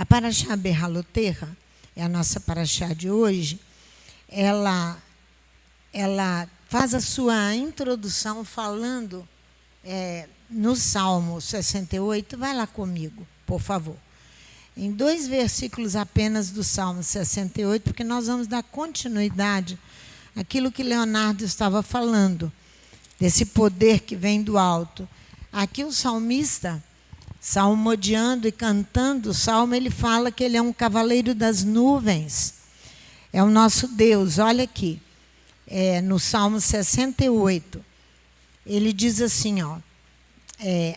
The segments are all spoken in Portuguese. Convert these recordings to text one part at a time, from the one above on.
Paraxá Berhalot-Terra, é a nossa paraxá de hoje, ela faz a sua introdução falando no Salmo 68, vai lá comigo, por favor. Em 2 versículos apenas do Salmo 68, porque nós vamos dar continuidade àquilo que Leonardo estava falando, desse poder que vem do alto. Aqui o salmista, salmodiando e cantando o salmo, ele fala que ele é um cavaleiro das nuvens. É o nosso Deus. Olha aqui, no Salmo 68, ele diz assim,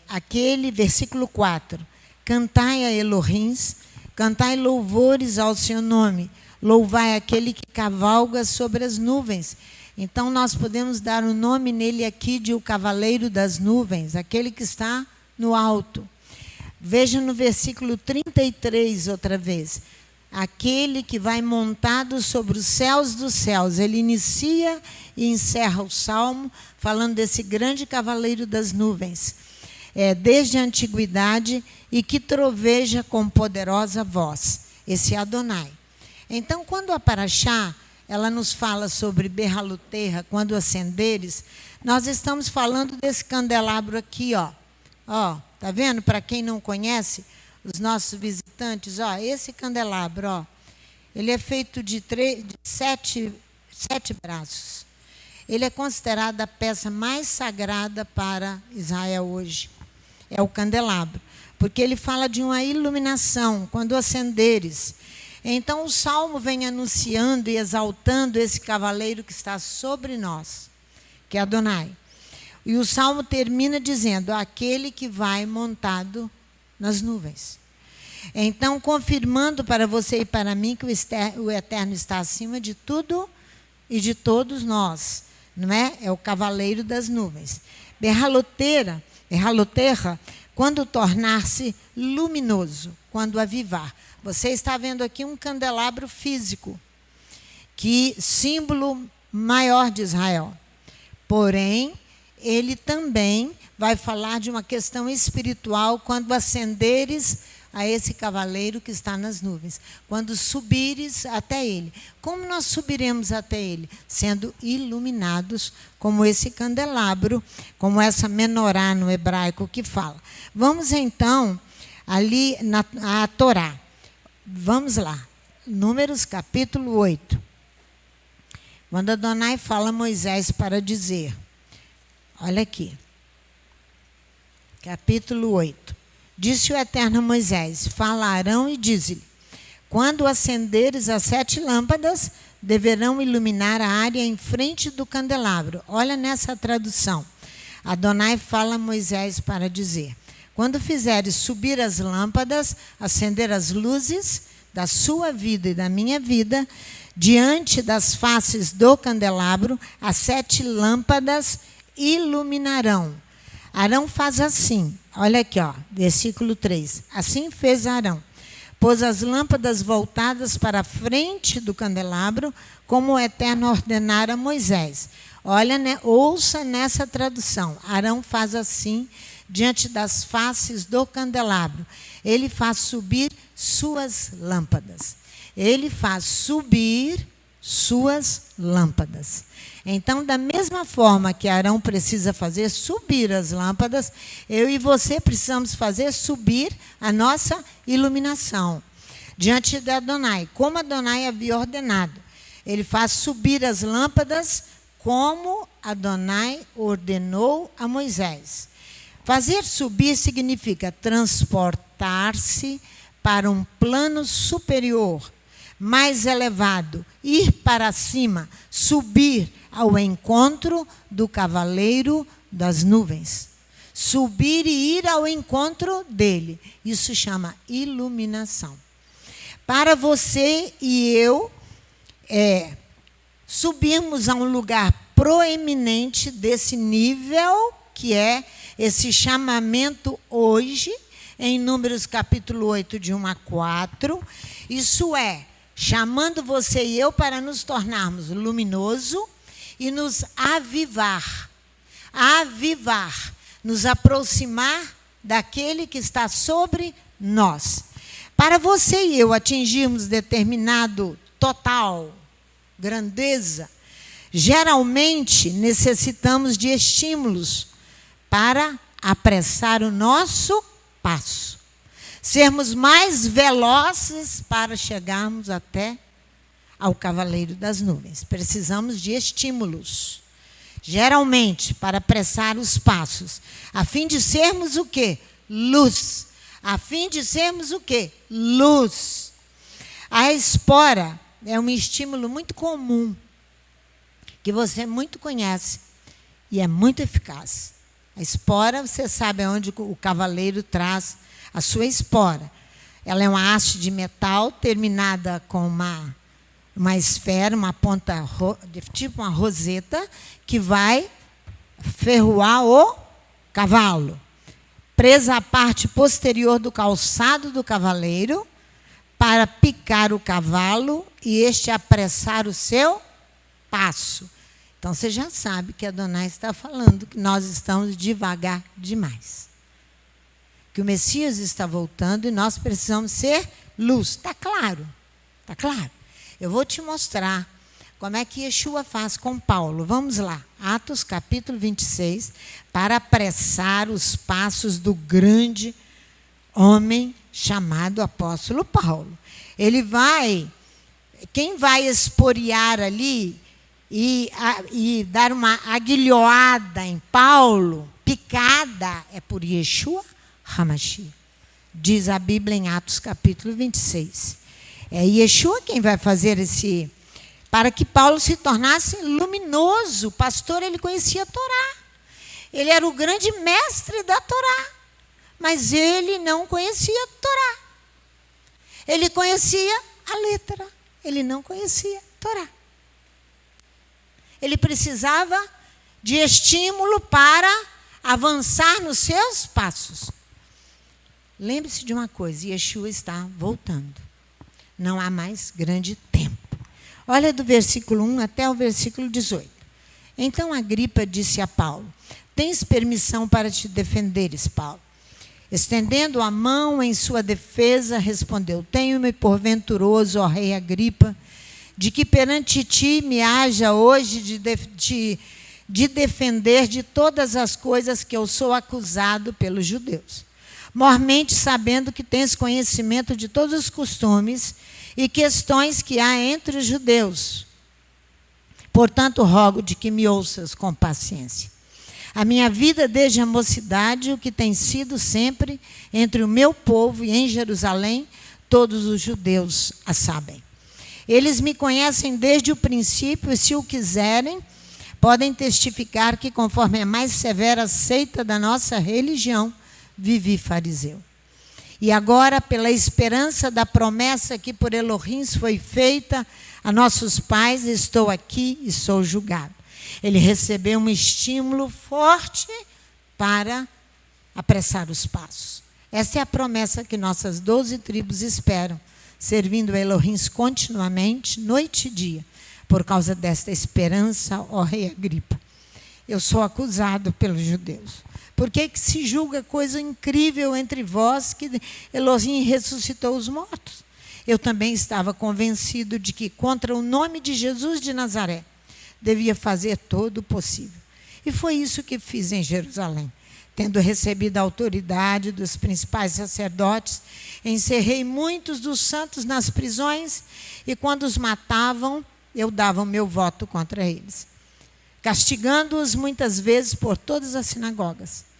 aquele versículo 4, cantai a Elohim, cantai louvores ao seu nome, louvai aquele que cavalga sobre as nuvens. Então, nós podemos dar o nome nele aqui de o cavaleiro das nuvens, aquele que está no alto. Veja no versículo 33 outra vez. Aquele que vai montado sobre os céus dos céus. Ele inicia e encerra o salmo falando desse grande cavaleiro das nuvens. Desde a antiguidade e que troveja com poderosa voz. Esse é Adonai. Então, quando a paraxá, ela nos fala sobre Berhalot-Terra, quando acenderes, nós estamos falando desse candelabro aqui, ó. Ó, tá vendo? Para quem não conhece, os nossos visitantes, ó, esse candelabro, ó, ele é feito de 7 braços. Ele é considerado a peça mais sagrada para Israel hoje. É o candelabro, porque ele fala de uma iluminação, quando acenderes. Então, o Salmo vem anunciando e exaltando esse cavaleiro que está sobre nós, que é Adonai. E o Salmo termina dizendo, aquele que vai montado nas nuvens. Então, confirmando para você e para mim que o Eterno está acima de tudo e de todos nós, não é? É o cavaleiro das nuvens. Berhalot-Terra, quando tornar-se luminoso, quando avivar. Você está vendo aqui um candelabro físico, que símbolo maior de Israel. Porém, ele também vai falar de uma questão espiritual quando ascenderes a esse cavaleiro que está nas nuvens. Quando subires até ele. Como nós subiremos até ele? Sendo iluminados como esse candelabro, como essa menorá no hebraico que fala. Vamos então ali na Torá. Vamos lá. Números capítulo 8. Quando Adonai fala a Moisés para dizer, olha aqui, capítulo 8. Disse o Eterno a Moisés, fala a Arão e diz-lhe, quando acenderes as 7 lâmpadas, deverão iluminar a área em frente do candelabro. Olha nessa tradução. Adonai fala a Moisés para dizer, quando fizeres subir as lâmpadas, acender as luzes da sua vida e da minha vida, diante das faces do candelabro, as 7 lâmpadas iluminarão. Arão faz assim, olha aqui, ó, versículo 3. Assim fez Arão. Pôs as lâmpadas voltadas para a frente do candelabro, como o Eterno ordenara a Moisés. Olha, né, ouça nessa tradução. Arão faz assim, diante das faces do candelabro. Ele faz subir suas lâmpadas. Ele faz subir suas lâmpadas. Então, da mesma forma que Arão precisa fazer subir as lâmpadas, eu e você precisamos fazer subir a nossa iluminação diante de Adonai, como Adonai havia ordenado. Ele faz subir as lâmpadas como Adonai ordenou a Moisés. Fazer subir significa transportar-se para um plano superior, mais elevado, ir para cima, subir ao encontro do cavaleiro das nuvens. Subir e ir ao encontro dele. Isso chama iluminação. Para você e eu subirmos a um lugar proeminente desse nível, que é esse chamamento hoje, em Números capítulo 8, de 1 a 4, isso é, chamando você e eu para nos tornarmos luminoso e nos avivar. Avivar, nos aproximar daquele que está sobre nós. Para você e eu atingirmos determinado total, grandeza, geralmente necessitamos de estímulos para apressar o nosso passo. Sermos mais velozes para chegarmos até ao cavaleiro das nuvens. Precisamos de estímulos, geralmente, para apressar os passos, a fim de sermos o quê? Luz. A fim de sermos o quê? Luz. A espora é um estímulo muito comum, que você muito conhece, e é muito eficaz. A espora, você sabe onde o cavaleiro traz a sua espora. Ela é uma haste de metal terminada com uma esfera, uma ponta, tipo uma roseta, que vai ferroar o cavalo. Presa à parte posterior do calçado do cavaleiro, para picar o cavalo e este apressar o seu passo. Então, você já sabe que Adonai está falando que nós estamos devagar demais. Que o Messias está voltando e nós precisamos ser luz. Está claro? Está claro? Eu vou te mostrar como é que Yeshua faz com Paulo. Vamos lá. Atos capítulo 26, para apressar os passos do grande homem chamado apóstolo Paulo. Ele vai, quem vai esporear ali e dar uma aguilhoada em Paulo, picada, é por Yeshua HaMashiach. Diz a Bíblia em Atos capítulo 26. É Yeshua quem vai fazer para que Paulo se tornasse luminoso. O pastor, ele conhecia a Torá. Ele era o grande mestre da Torá. Mas ele não conhecia a Torá. Ele conhecia a letra. Ele não conhecia a Torá. Ele precisava de estímulo para avançar nos seus passos. Lembre-se de uma coisa, Yeshua está voltando. Não há mais grande tempo. Olha do versículo 1 até o versículo 18. Então Agripa disse a Paulo: tens permissão para te defenderes, Paulo? Estendendo a mão em sua defesa, respondeu: tenho-me por venturoso, ó rei Agripa, de que perante ti me haja hoje de defender de todas as coisas que eu sou acusado pelos judeus. Mormente sabendo que tens conhecimento de todos os costumes e questões que há entre os judeus. Portanto, rogo de que me ouças com paciência. A minha vida desde a mocidade, o que tem sido sempre entre o meu povo e em Jerusalém, todos os judeus a sabem. Eles me conhecem desde o princípio e, se o quiserem, podem testificar que, conforme a mais severa seita da nossa religião, vivi fariseu. E agora, pela esperança da promessa que por Elohim foi feita a nossos pais, estou aqui e sou julgado. Ele recebeu um estímulo forte para apressar os passos. Essa é a promessa que nossas 12 tribos esperam, servindo a Elohim continuamente, noite e dia, por causa desta esperança, ó rei Agripa. Eu sou acusado pelos judeus. Por que se julga coisa incrível entre vós que Elohim ressuscitou os mortos? Eu também estava convencido de que contra o nome de Jesus de Nazaré devia fazer todo o possível. E foi isso que fiz em Jerusalém. Tendo recebido a autoridade dos principais sacerdotes, encerrei muitos dos santos nas prisões e, quando os matavam, eu dava o meu voto contra eles, castigando-os muitas vezes por todas as sinagogas.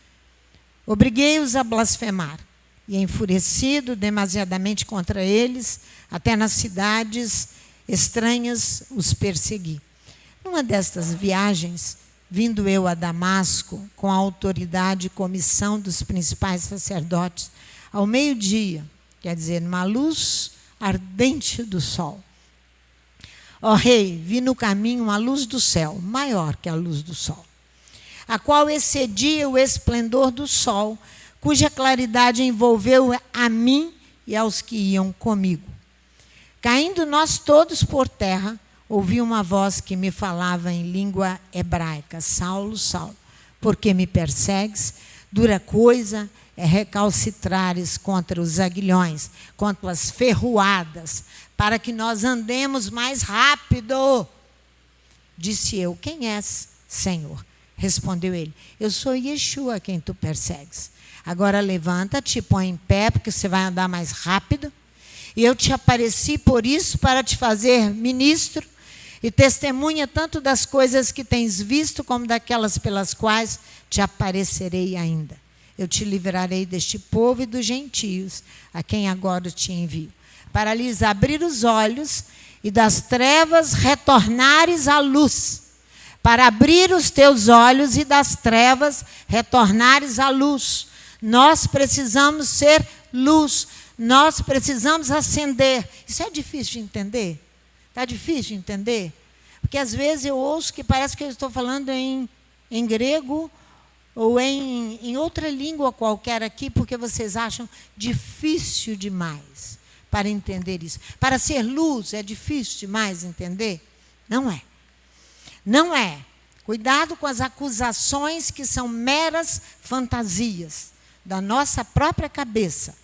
Obriguei-os a blasfemar e, enfurecido demasiadamente contra eles, até nas cidades estranhas os persegui. Numa destas viagens, vindo eu a Damasco, com a autoridade e comissão dos principais sacerdotes, ao meio-dia, quer dizer, numa luz ardente do sol. Ó rei, vi no caminho uma luz do céu, maior que a luz do sol, a qual excedia o esplendor do sol, cuja claridade envolveu a mim e aos que iam comigo. Caindo nós todos por terra, ouvi uma voz que me falava em língua hebraica: Saulo, Saulo, por que me persegues? Dura coisa é recalcitrares contra os aguilhões, contra as ferroadas, para que nós andemos mais rápido. Disse eu, quem és, Senhor? Respondeu ele, eu sou Yeshua, quem tu persegues. Agora levanta-te, põe em pé, porque você vai andar mais rápido. E eu te apareci por isso, para te fazer ministro e testemunha tanto das coisas que tens visto, como daquelas pelas quais te aparecerei ainda. Eu te livrarei deste povo e dos gentios, a quem agora te envio, para lhes abrir os olhos e das trevas retornares à luz, para abrir os teus olhos e das trevas retornares à luz. Nós precisamos ser luz, nós precisamos acender. Isso é difícil de entender? Está difícil de entender? Porque às vezes eu ouço que parece que eu estou falando em grego ou em outra língua qualquer aqui, porque vocês acham difícil demais para entender isso. Para ser luz é difícil demais entender? Não é. Não é. Cuidado com as acusações que são meras fantasias da nossa própria cabeça,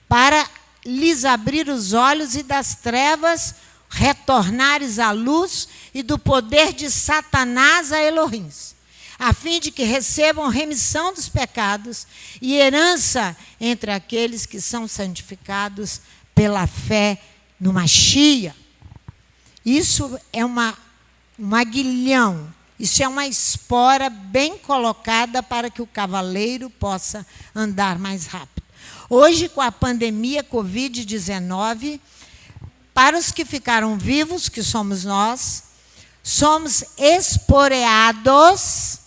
para lhes abrir os olhos e das trevas retornares à luz e do poder de Satanás a Elohim, a fim de que recebam remissão dos pecados e herança entre aqueles que são santificados pela fé no Mashiach. Isso é um aguilhão, isso é uma espora bem colocada para que o cavaleiro possa andar mais rápido. Hoje, com a pandemia Covid-19, para os que ficaram vivos, que somos nós, somos esporeados.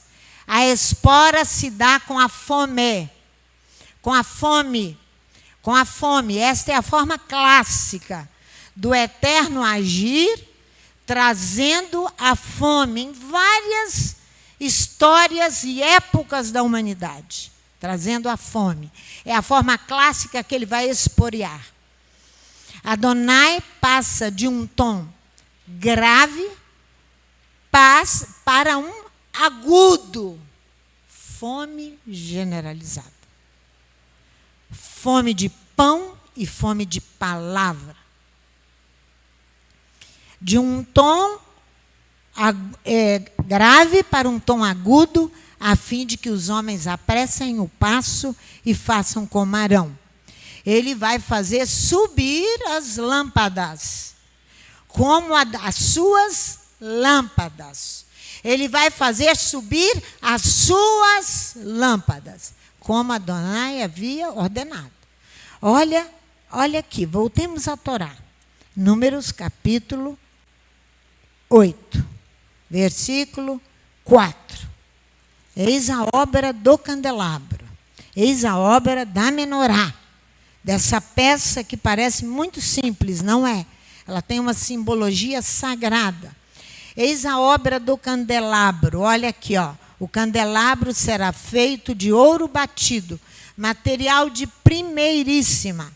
A espora se dá com a fome. Com a fome. Com a fome. Esta é a forma clássica do eterno agir, trazendo a fome em várias histórias e épocas da humanidade. Trazendo a fome. É a forma clássica que ele vai esporear. Adonai passa de um tom grave para um agudo. Fome generalizada. Fome de pão e fome de palavra. De um tom grave para um tom agudo, a fim de que os homens apressem o passo e façam como Arão. Ele vai fazer subir as lâmpadas, como as suas lâmpadas. Ele vai fazer subir as suas lâmpadas, como Adonai havia ordenado. Olha aqui, voltemos à Torá. Números capítulo 8, versículo 4. Eis a obra do candelabro, eis a obra da menorá. Dessa peça que parece muito simples, não é? Ela tem uma simbologia sagrada. Eis a obra do candelabro. Olha aqui, ó. O candelabro será feito de ouro batido, material de primeiríssima,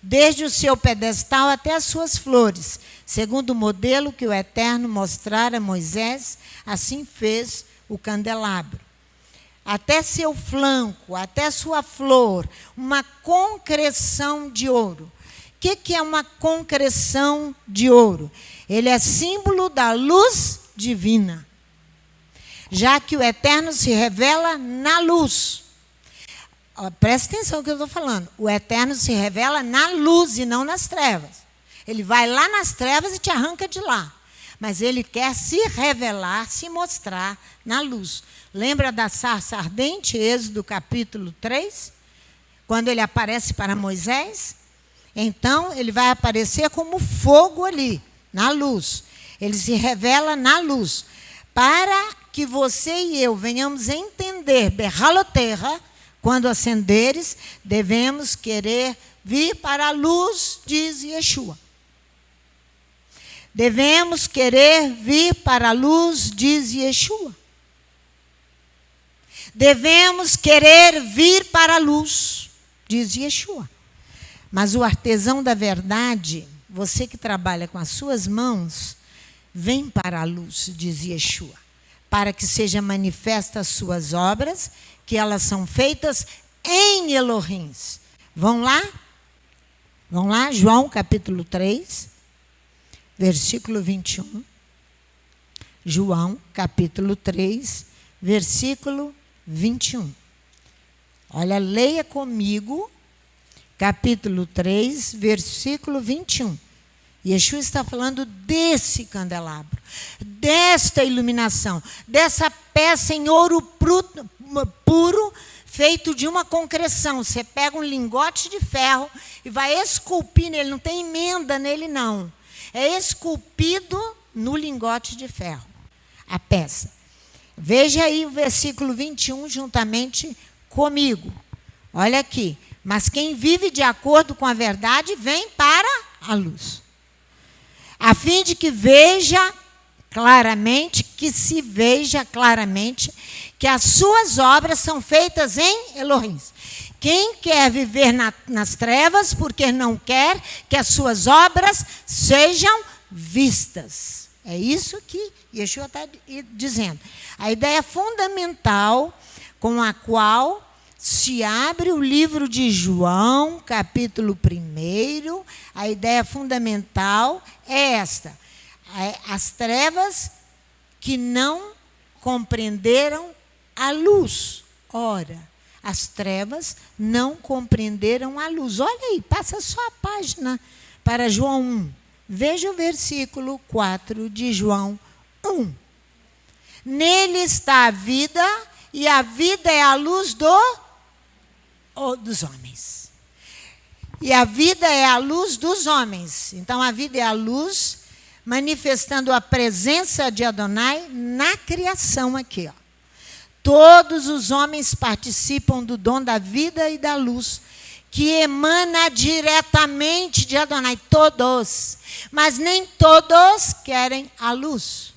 desde o seu pedestal até as suas flores, segundo o modelo que o Eterno mostrara a Moisés, assim fez o candelabro. Até seu flanco, até sua flor, uma concreção de ouro. O que é uma concreção de ouro? Ele é símbolo da luz divina, já que o Eterno se revela na luz. Presta atenção no que eu estou falando. O Eterno se revela na luz e não nas trevas. Ele vai lá nas trevas e te arranca de lá. Mas ele quer se revelar, se mostrar na luz. Lembra da sarça ardente, Êxodo capítulo 3? Quando ele aparece para Moisés? Então, ele vai aparecer como fogo ali, na luz. Ele se revela na luz. Para que você e eu venhamos entender, berraloterra, quando acenderes, devemos querer vir para a luz, diz Yeshua. Devemos querer vir para a luz, diz Yeshua. Devemos querer vir para a luz, diz Yeshua. Mas o artesão da verdade, você que trabalha com as suas mãos, vem para a luz, diz Yeshua, para que seja manifesta as suas obras, que elas são feitas em Elohims. Vão lá? Vão lá, João capítulo 3, versículo 21. João capítulo 3, versículo 21. Olha, leia comigo, capítulo 3, versículo 21. Yeshua está falando desse candelabro, desta iluminação, dessa peça em ouro puro, feito de uma concreção. Você pega um lingote de ferro e vai esculpir nele, não tem emenda nele não. É esculpido no lingote de ferro, a peça. Veja aí o versículo 21 juntamente comigo. Olha aqui. Mas quem vive de acordo com a verdade vem para a luz, a fim de que veja claramente, que se veja claramente que as suas obras são feitas em Elohim. Quem quer viver nas trevas, porque não quer que as suas obras sejam vistas. É isso que Yeshua está dizendo. A ideia fundamental com a qual se abre o livro de João, capítulo 1, a ideia fundamental é esta: as trevas que não compreenderam a luz. Ora, as trevas não compreenderam a luz. Olha aí, passa só a página para João 1. Veja o versículo 4 de João 1. Nele está a vida, e a vida é a luz dos homens. E a vida é a luz dos homens. Então, a vida é a luz, manifestando a presença de Adonai na criação aqui. Ó. Todos os homens participam do dom da vida e da luz, que emana diretamente de Adonai. Todos. Mas nem todos querem a luz.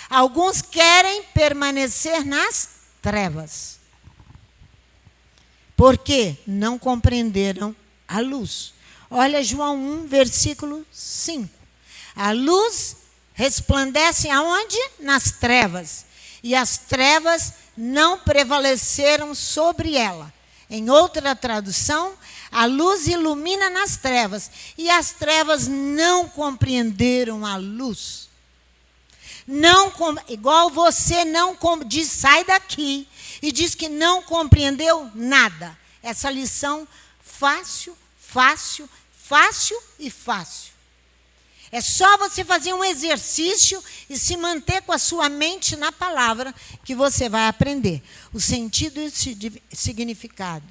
Alguns querem permanecer nas trevas, porque não compreenderam a luz. Olha João 1, versículo 5. A luz resplandece aonde? Nas trevas. E as trevas não prevaleceram sobre ela. Em outra tradução, a luz ilumina nas trevas. E as trevas não compreenderam a luz. Não, igual você não diz, sai daqui, e diz que não compreendeu nada. Essa lição fácil, fácil, fácil e fácil. É só você fazer um exercício e se manter com a sua mente na palavra que você vai aprender. O sentido e significado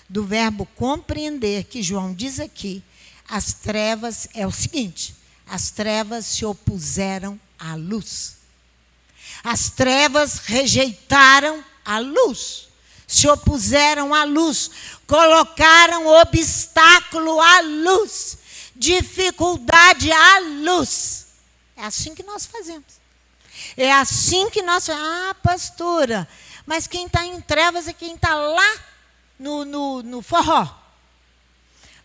do verbo compreender, que João diz aqui, as trevas, é o seguinte: as trevas se opuseram à luz. As trevas rejeitaram a luz, se opuseram à luz, colocaram obstáculo à luz, dificuldade à luz. É assim que nós fazemos. É assim que nós fazemos. Ah, pastora, mas quem está em trevas é quem está lá no forró.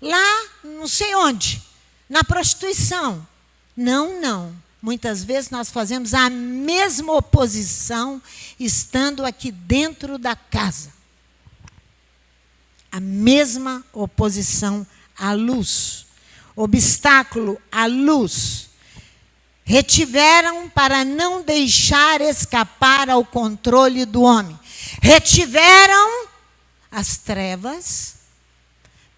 Lá, não sei onde, na prostituição. Não. Muitas vezes nós fazemos a mesma oposição estando aqui dentro da casa. A mesma oposição à luz. Obstáculo à luz. Retiveram para não deixar escapar ao controle do homem. Retiveram as trevas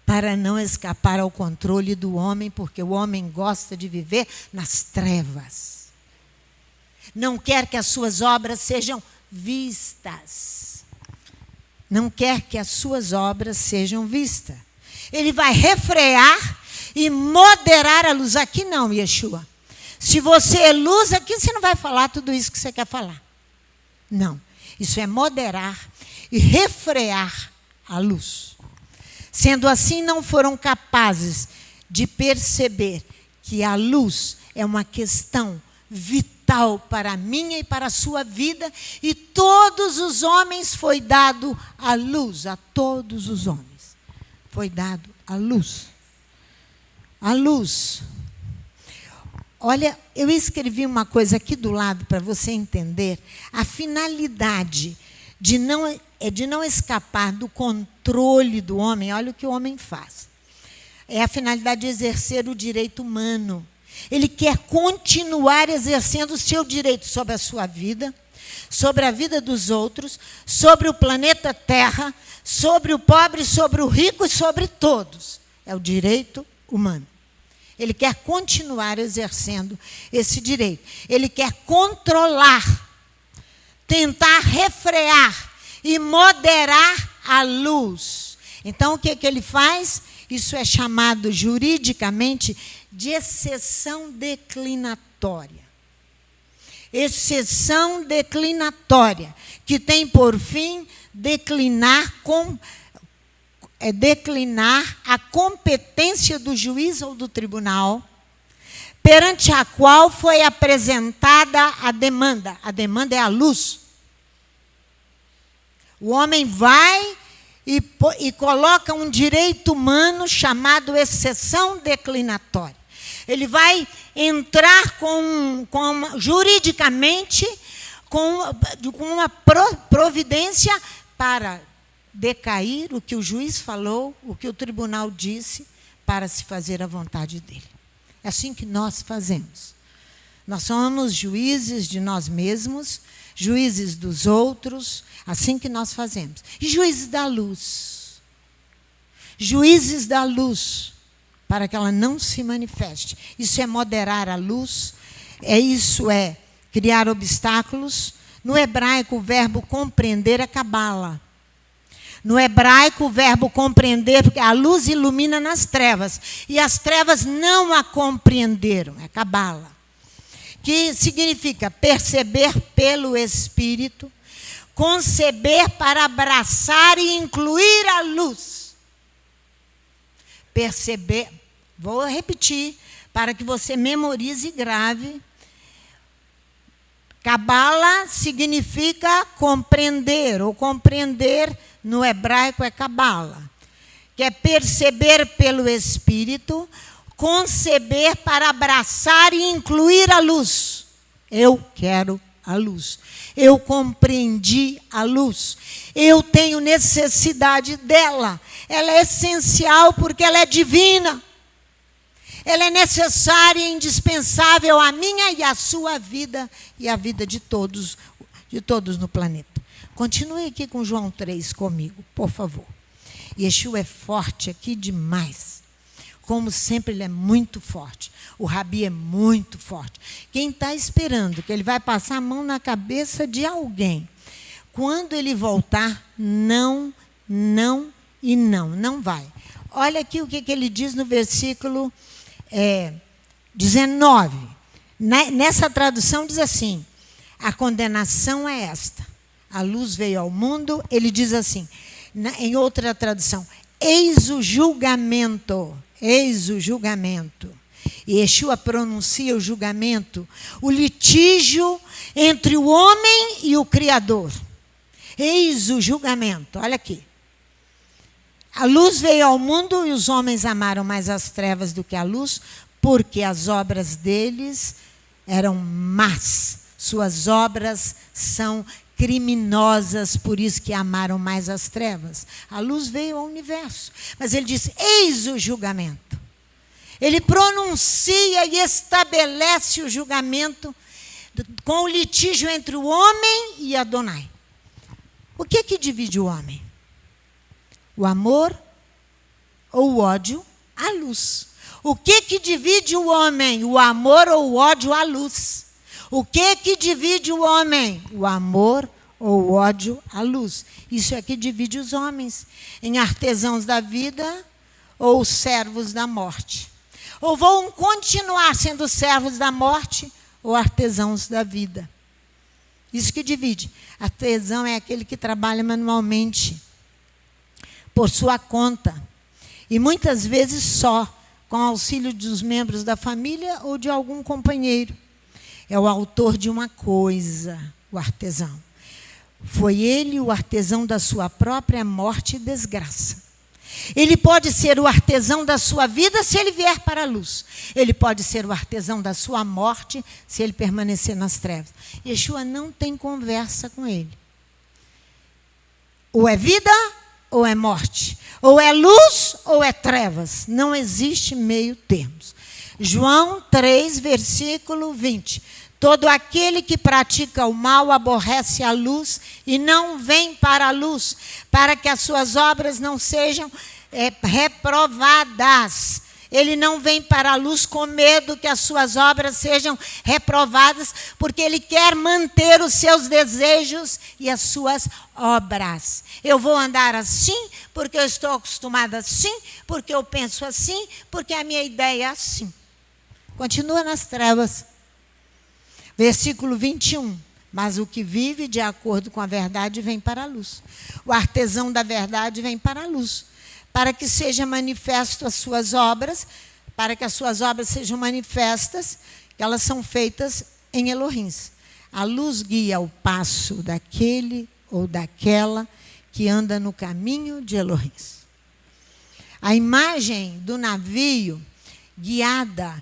para não escapar ao controle do homem, porque o homem gosta de viver nas trevas. Não quer que as suas obras sejam vistas. Não quer que as suas obras sejam vistas. Ele vai refrear e moderar a luz. Aqui não, Yeshua. Se você é luz, aqui você não vai falar tudo isso que você quer falar. Não. Isso é moderar e refrear a luz. Sendo assim, não foram capazes de perceber que a luz é uma questão vital para a minha e para a sua vida, e todos os homens foi dado a luz, a todos os homens foi dado a luz. A luz. Olha, eu escrevi uma coisa aqui do lado para você entender a finalidade de não escapar do controle controle do homem, olha o que o homem faz. É a finalidade de exercer o direito humano. Ele quer continuar exercendo o seu direito sobre a sua vida, sobre a vida dos outros, sobre o planeta Terra, sobre o pobre, sobre o rico e sobre todos. É o direito humano. Ele quer continuar exercendo esse direito. Ele quer controlar, tentar refrear e moderar a luz. Então, o que ele faz? Isso é chamado juridicamente de exceção declinatória. Exceção declinatória, que tem por fim declinar a competência do juiz ou do tribunal, perante a qual foi apresentada a demanda. A demanda é a luz. O homem vai e coloca um direito humano chamado exceção declinatória. Ele vai entrar juridicamente com uma providência para decair o que o juiz falou, o que o tribunal disse, para se fazer a vontade dele. É assim que nós fazemos. Nós somos juízes de nós mesmos, juízes dos outros, assim que nós fazemos. E juízes da luz. Juízes da luz, para que ela não se manifeste. Isso é moderar a luz, isso é criar obstáculos. No hebraico, o verbo compreender é cabala. No hebraico, o verbo compreender, porque a luz ilumina nas trevas, e as trevas não a compreenderam, é cabala. Que significa perceber pelo Espírito, conceber para abraçar e incluir a luz. Perceber, vou repetir, para que você memorize e grave. Cabala significa compreender, ou compreender no hebraico é cabala, que é perceber pelo Espírito, conceber para abraçar e incluir a luz. Eu quero a luz. Eu compreendi a luz. Eu tenho necessidade dela. Ela é essencial porque ela é divina. Ela é necessária e indispensável à minha e à sua vida e à vida de todos no planeta. Continue aqui com João 3 comigo, por favor. Yeshua é forte aqui demais. Como sempre, ele é muito forte. O Rabi é muito forte. Quem está esperando que ele vai passar a mão na cabeça de alguém, quando ele voltar, não vai. Olha aqui o que ele diz no versículo 19. Nessa tradução diz assim: a condenação é esta. A luz veio ao mundo, ele diz assim, em outra tradução, eis o julgamento. Eis o julgamento. E Yeshua pronuncia o julgamento, o litígio entre o homem e o Criador. Eis o julgamento. Olha aqui. A luz veio ao mundo e os homens amaram mais as trevas do que a luz, porque as obras deles eram más. Suas obras são criminosas, por isso que amaram mais as trevas. A luz veio ao universo. Mas ele diz, eis o julgamento. Ele pronuncia e estabelece o julgamento com o litígio entre o homem e Adonai. O que divide o homem? O amor ou o ódio? A luz. O que divide o homem? O amor ou o ódio? A luz. O que divide o homem? O amor ou o ódio? A luz. Isso é que divide os homens em artesãos da vida ou servos da morte. Ou vão continuar sendo servos da morte ou artesãos da vida. Isso que divide. Artesão é aquele que trabalha manualmente, por sua conta. E muitas vezes só, com auxílio dos membros da família ou de algum companheiro. É o autor de uma coisa, o artesão. Foi ele o artesão da sua própria morte e desgraça. Ele pode ser o artesão da sua vida se ele vier para a luz. Ele pode ser o artesão da sua morte se ele permanecer nas trevas. Yeshua não tem conversa com ele. Ou é vida ou é morte, ou é luz ou é trevas. Não existe meio termos. João 3, versículo 20. Todo aquele que pratica o mal aborrece a luz e não vem para a luz, para que as suas obras não sejam reprovadas. Ele não vem para a luz com medo que as suas obras sejam reprovadas, porque ele quer manter os seus desejos e as suas obras. Eu vou andar assim, porque eu estou acostumada assim, porque eu penso assim, porque a minha ideia é assim. Continua nas trevas. Versículo 21. Mas o que vive de acordo com a verdade vem para a luz. O artesão da verdade vem para a luz, para que seja manifesto as suas obras, para que as suas obras sejam manifestas, que elas são feitas em Elohim. A luz guia o passo daquele ou daquela que anda no caminho de Elohim. A imagem do navio guiado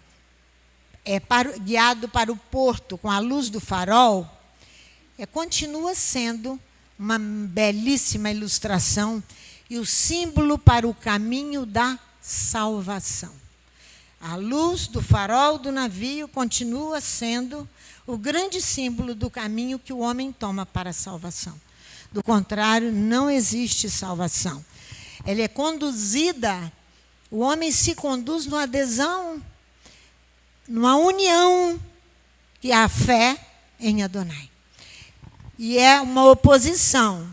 para o porto com a luz do farol, continua sendo uma belíssima ilustração e o símbolo para o caminho da salvação. A luz do farol do navio continua sendo o grande símbolo do caminho que o homem toma para a salvação. Do contrário, não existe salvação. Ela é conduzida, o homem se conduz numa adesão, numa união, que é a fé em Adonai. E é uma oposição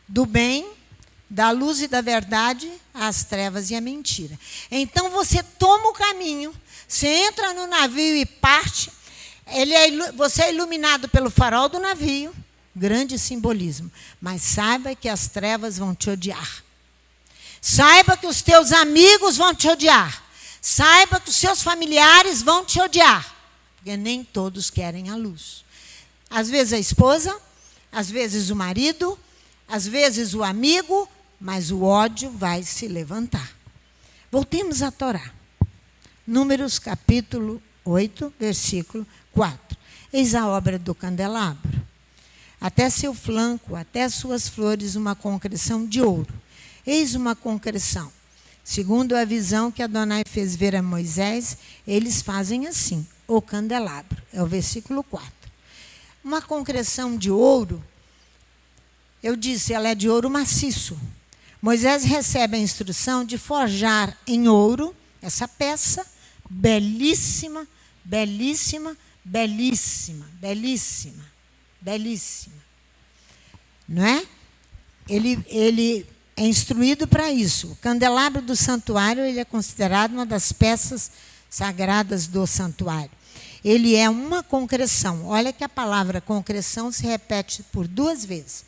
do bem, da luz e da verdade às trevas e à mentira. Então você toma o caminho, você entra no navio e parte, você é iluminado pelo farol do navio, grande simbolismo. Mas saiba que as trevas vão te odiar. Saiba que os teus amigos vão te odiar. Saiba que os seus familiares vão te odiar. Porque nem todos querem a luz. Às vezes a esposa, às vezes o marido, às vezes o amigo, mas o ódio vai se levantar. Voltemos à Torá. Números capítulo 8, versículo 4. Eis a obra do candelabro. Até seu flanco, até suas flores, uma concreção de ouro. Eis uma concreção. Segundo a visão que Adonai fez ver a Moisés, eles fazem assim, o candelabro. É o versículo 4. Uma concreção de ouro, eu disse, ela é de ouro maciço. Moisés recebe a instrução de forjar em ouro essa peça belíssima, belíssima, belíssima, belíssima, belíssima. Não é? Ele é instruído para isso. O candelabro do santuário, ele é considerado uma das peças sagradas do santuário. Ele é uma concreção. Olha que a palavra concreção se repete por 2 vezes.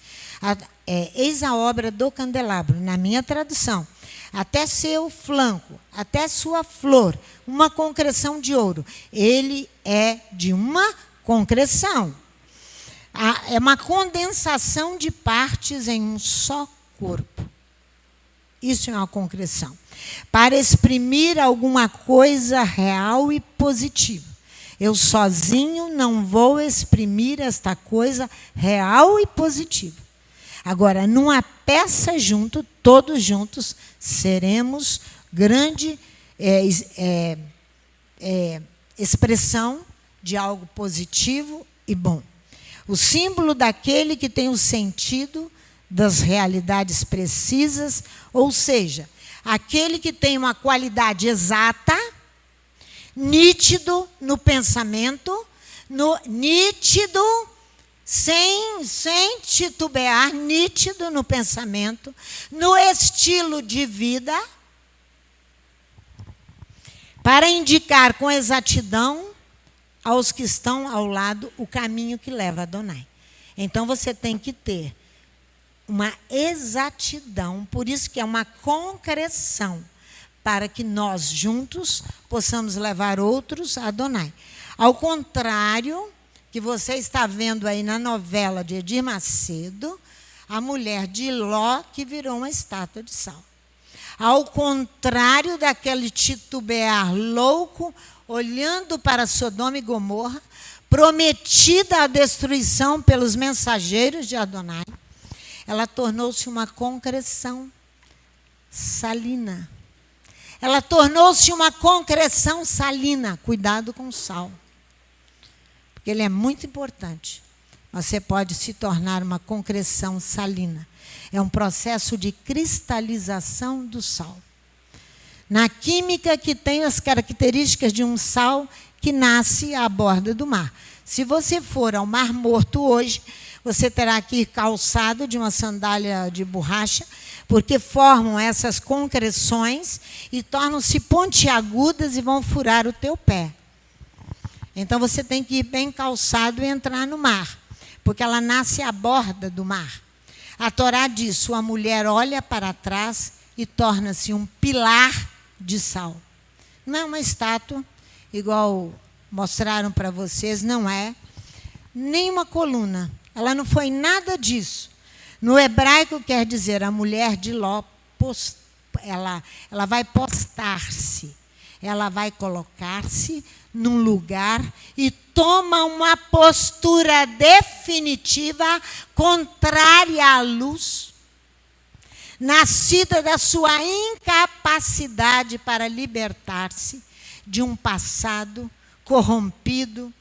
Eis a obra do candelabro, na minha tradução. Até seu flanco, até sua flor, uma concreção de ouro. Ele é de uma concreção. É uma condensação de partes em um só corpo. Isso é uma concreção. Para exprimir alguma coisa real e positiva. Eu sozinho não vou exprimir esta coisa real e positiva. Agora, numa peça junto, todos juntos, seremos grande expressão de algo positivo e bom. O símbolo daquele que tem o sentido das realidades precisas, ou seja, aquele que tem uma qualidade exata, nítido no pensamento, nítido, sem titubear, nítido no pensamento, no estilo de vida, para indicar com exatidão aos que estão ao lado o caminho que leva a Adonai. Então você tem que ter uma exatidão, por isso que é uma concreção, para que nós juntos possamos levar outros a Adonai. Ao contrário, que você está vendo aí na novela de Edir Macedo, a mulher de Ló que virou uma estátua de sal. Ao contrário daquele titubear louco, olhando para Sodoma e Gomorra, prometida a destruição pelos mensageiros de Adonai, ela tornou-se uma concreção. salina. Ela tornou-se uma concreção salina. Cuidado com o sal, porque ele é muito importante. Você pode se tornar uma concreção salina. É um processo de cristalização do sal. Na química, que tem as características de um sal que nasce à borda do mar. Se você for ao Mar Morto hoje, você terá que ir calçado de uma sandália de borracha, porque formam essas concreções e tornam-se pontiagudas e vão furar o teu pé. Então você tem que ir bem calçado e entrar no mar, porque ela nasce à borda do mar. A Torá diz: sua mulher olha para trás e torna-se um pilar de sal. Não é uma estátua, igual mostraram para vocês, não é. Nem uma coluna. Ela não foi nada disso. No hebraico quer dizer a mulher de Ló, ela vai postar-se. Ela vai colocar-se num lugar e toma uma postura definitiva contrária à luz, nascida da sua incapacidade para libertar-se de um passado corrompido,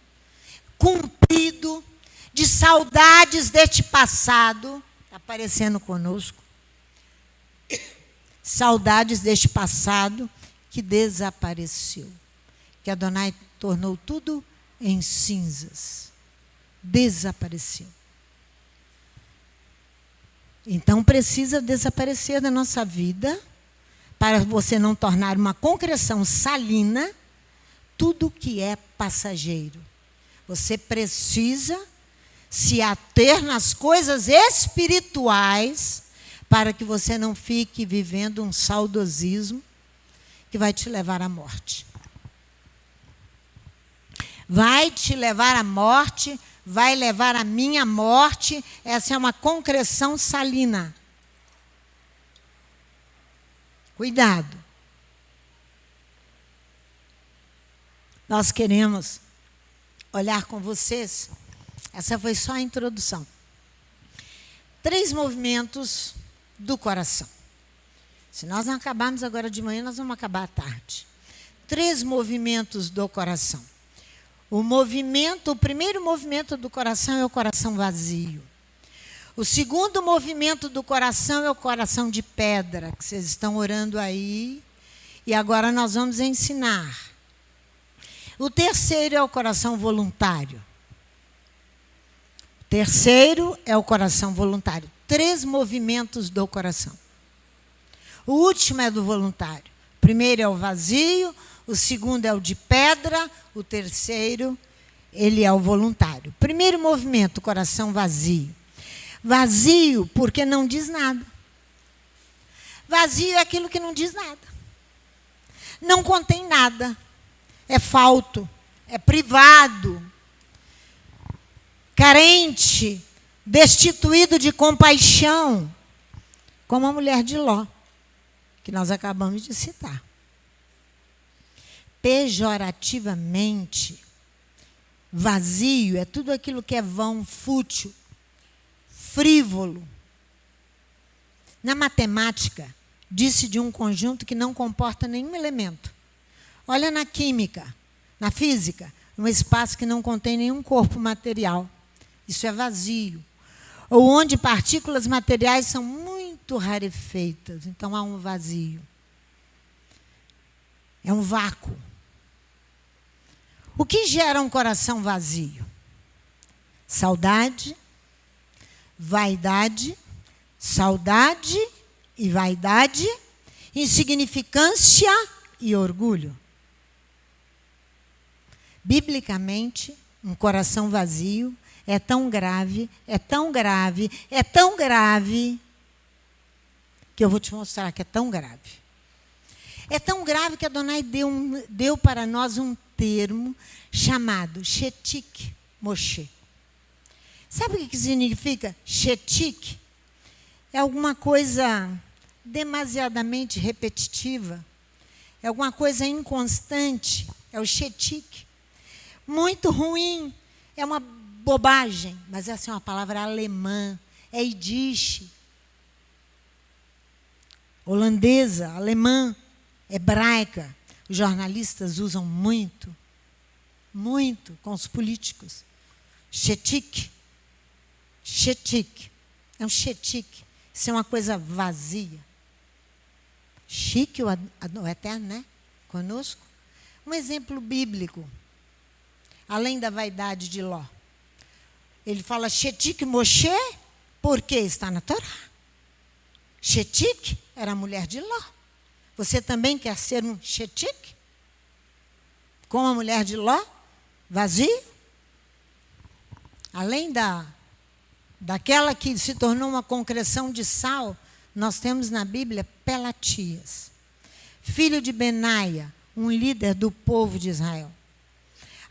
cumprido, de saudades deste passado. Está aparecendo conosco. Saudades deste passado que desapareceu. Que Adonai tornou tudo em cinzas. Desapareceu. Então precisa desaparecer da nossa vida para você não tornar uma concreção salina tudo que é passageiro. Você precisa se ater nas coisas espirituais para que você não fique vivendo um saudosismo que vai te levar à morte. Vai te levar à morte, vai levar a minha morte. Essa é uma concreção salina. Cuidado. Nós queremos olhar com vocês. Essa foi só a introdução. 3 movimentos do coração. Se nós não acabarmos agora de manhã, nós vamos acabar à tarde. 3 movimentos do coração. O primeiro movimento do coração é o coração vazio. O segundo movimento do coração é o coração de pedra, que vocês estão orando aí. E agora nós vamos ensinar. O terceiro é o coração voluntário. O terceiro é o coração voluntário. 3 movimentos do coração. O último é do voluntário. O primeiro é o vazio, o segundo é o de pedra, o terceiro, ele é o voluntário. Primeiro movimento, coração vazio. Vazio porque não diz nada. Vazio é aquilo que não diz nada. Não contém nada. É falto, é privado, carente, destituído de compaixão, como a mulher de Ló, que nós acabamos de citar. Pejorativamente, vazio é tudo aquilo que é vão, fútil, frívolo. Na matemática, disse de um conjunto que não comporta nenhum elemento. Olha na química, na física, um espaço que não contém nenhum corpo material. Isso é vazio. Ou onde partículas materiais são muito rarefeitas. Então há um vazio. É um vácuo. O que gera um coração vazio? Saudade, vaidade, saudade e vaidade, insignificância e orgulho. Biblicamente, um coração vazio é tão grave, é tão grave, é tão grave, que eu vou te mostrar que é tão grave. É tão grave que Adonai deu para nós um termo chamado Shetik Moshe. Sabe o que significa Shetik? É alguma coisa demasiadamente repetitiva, é alguma coisa inconstante, é o Shetik. Muito ruim, é uma bobagem, mas essa é uma palavra alemã, é Yiddish. holandesa, alemã, hebraica. Os jornalistas usam muito com os políticos. Chetik. É um chetik. Isso é uma coisa vazia. Chique o Eterno, né? Conosco. Um exemplo bíblico. Além da vaidade de Ló. Ele fala Chetik Moshe, porque está na Torá. Chetik era a mulher de Ló. Você também quer ser um Chetik? Com a mulher de Ló? Vazio? Além daquela que se tornou uma concreção de sal, nós temos na Bíblia Pelatias, filho de Benaia, um líder do povo de Israel.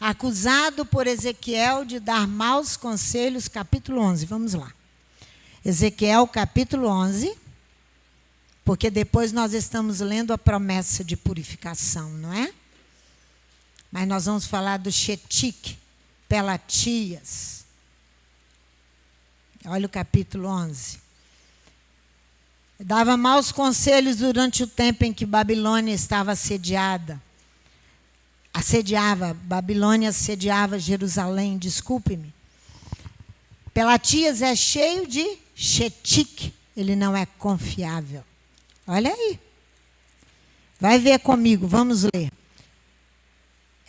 Acusado por Ezequiel de dar maus conselhos, capítulo 11. Vamos lá. Ezequiel, capítulo 11, porque depois nós estamos lendo a promessa de purificação, não é? Mas nós vamos falar do Chetik, Pelatias. Olha o capítulo 11. Dava maus conselhos durante o tempo em que Babilônia estava Babilônia assediava Jerusalém, desculpe-me. Pelatias é cheio de Chetik, ele não é confiável. Olha aí. Vai ver comigo, vamos ler.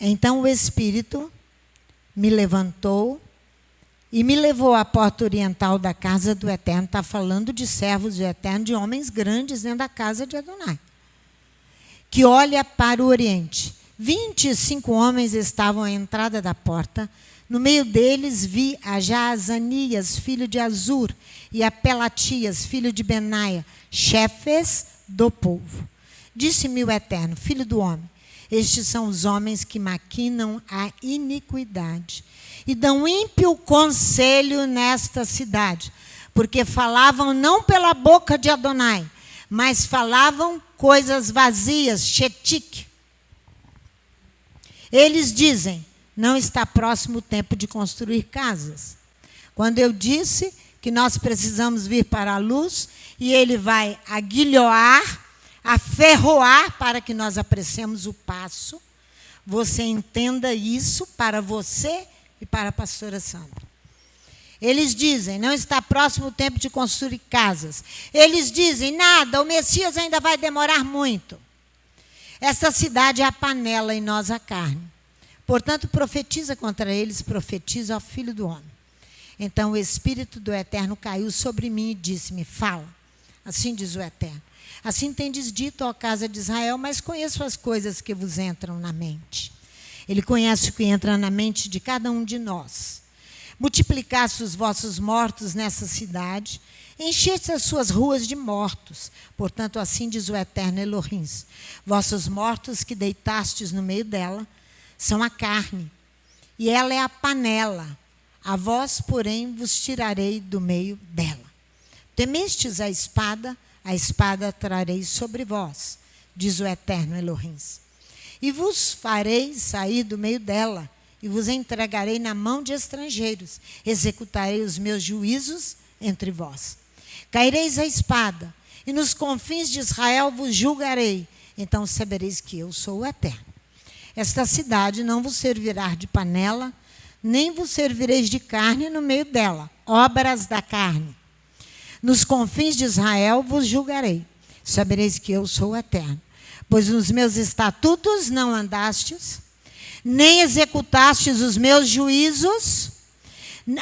Então o Espírito me levantou e me levou à porta oriental da casa do Eterno. Está falando de servos do Eterno, de homens grandes dentro da casa de Adonai. Que olha para o oriente. 25 homens estavam à entrada da porta. No meio deles vi a Jaazanias, filho de Azur, e a Pelatias, filho de Benaia, chefes do povo. Disse-me o Eterno, filho do homem, estes são os homens que maquinam a iniquidade e dão ímpio conselho nesta cidade, porque falavam não pela boca de Adonai, mas falavam coisas vazias, Chetik. Eles dizem, não está próximo o tempo de construir casas. Quando eu disse que nós precisamos vir para a luz, e ele vai aguilhoar, aferroar para que nós apressemos o passo, você entenda isso para você e para a pastora Sandra. Eles dizem, não está próximo o tempo de construir casas. Eles dizem, nada, o Messias ainda vai demorar muito. Esta cidade é a panela e nós a carne. Portanto, profetiza contra eles, profetiza ao Filho do Homem. Então o Espírito do Eterno caiu sobre mim e disse-me, fala. Assim diz o Eterno. Assim tendes dito, ó casa de Israel, mas conheço as coisas que vos entram na mente. Ele conhece o que entra na mente de cada um de nós. Multiplicaste os vossos mortos nessa cidade, encheste as suas ruas de mortos. Portanto, assim diz o Eterno Elohim, vossos mortos que deitastes no meio dela, são a carne, e ela é a panela. A vós, porém, vos tirarei do meio dela. Temestes a espada trarei sobre vós, diz o Eterno Elohim. E vos farei sair do meio dela, e vos entregarei na mão de estrangeiros. Executarei os meus juízos entre vós. Caireis a espada, e nos confins de Israel vos julgarei. Então sabereis que eu sou o Eterno. Esta cidade não vos servirá de panela, nem vos servireis de carne no meio dela, obras da carne. Nos confins de Israel vos julgarei. Sabereis que eu sou o Eterno. Pois nos meus estatutos não andastes, nem executastes os meus juízos,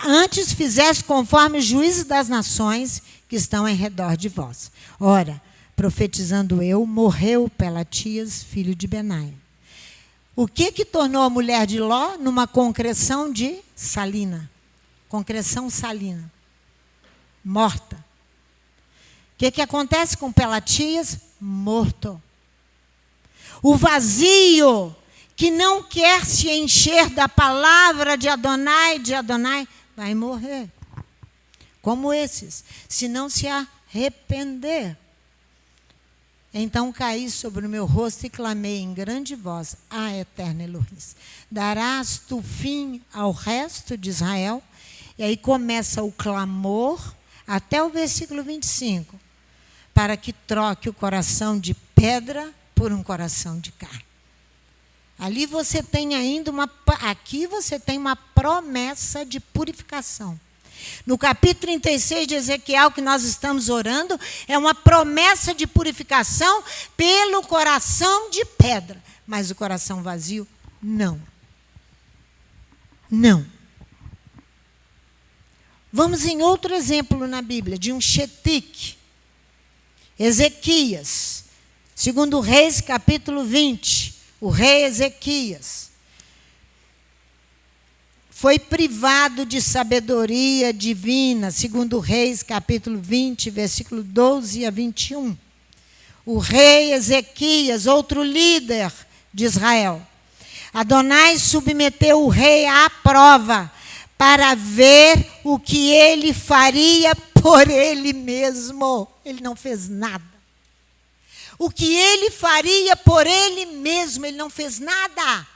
antes fizeste conforme os juízos das nações que estão em redor de vós. Ora, profetizando eu, morreu Pelatias, filho de Benaia. O que tornou a mulher de Ló numa concreção de salina? Concreção salina. Morta. O que acontece com Pelatias? Morto. O vazio que não quer se encher da palavra de Adonai, vai morrer. Como esses, se não se arrepender. Então caí sobre o meu rosto e clamei em grande voz, Eterno Elohim, darás tu fim ao resto de Israel? E aí começa o clamor, até o versículo 25, para que troque o coração de pedra por um coração de carne. Ali você tem ainda aqui você tem uma promessa de purificação. No capítulo 36 de Ezequiel, que nós estamos orando, é uma promessa de purificação pelo coração de pedra. Mas o coração vazio, não. Não. Vamos em outro exemplo na Bíblia, de um chetique. Ezequias, segundo Reis, capítulo 20. O rei Ezequias foi privado de sabedoria divina, segundo Reis, capítulo 20, versículo 12 a 21. O rei Ezequias, outro líder de Israel. Adonai submeteu o rei à prova para ver o que ele faria por ele mesmo. Ele não fez nada. O que ele faria por ele mesmo, ele não fez nada.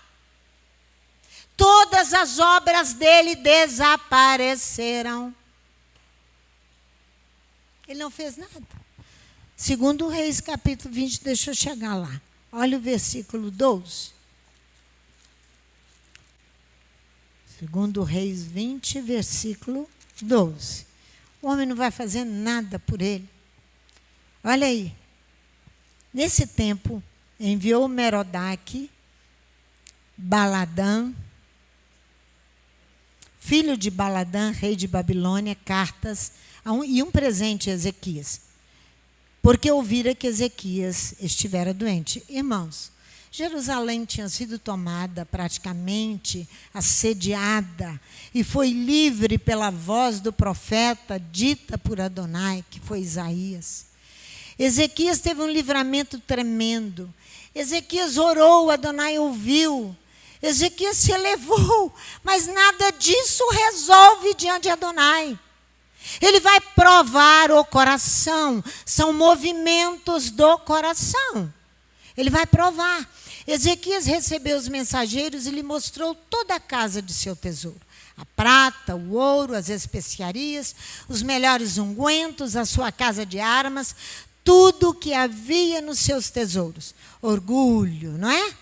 Todas as obras dele desapareceram. Ele não fez nada. Segundo Reis, capítulo 20, deixa eu chegar lá. Olha o versículo 12. Segundo Reis 20, versículo 12. O homem não vai fazer nada por ele. Olha aí. Nesse tempo, enviou Merodach, Baladã, filho de Baladã, rei de Babilônia, cartas e um presente a Ezequias, porque ouvira que Ezequias estivera doente. Irmãos, Jerusalém tinha sido tomada, praticamente assediada, e foi livre pela voz do profeta dita por Adonai, que foi Isaías. Ezequias teve um livramento tremendo. Ezequias orou, Adonai ouviu. Ezequias se elevou, mas nada disso resolve diante de Adonai. Ele vai provar o coração, são movimentos do coração. Ele vai provar. Ezequias recebeu os mensageiros e lhe mostrou toda a casa de seu tesouro. A prata, o ouro, as especiarias, os melhores ungüentos, a sua casa de armas, tudo o que havia nos seus tesouros. Orgulho, não é?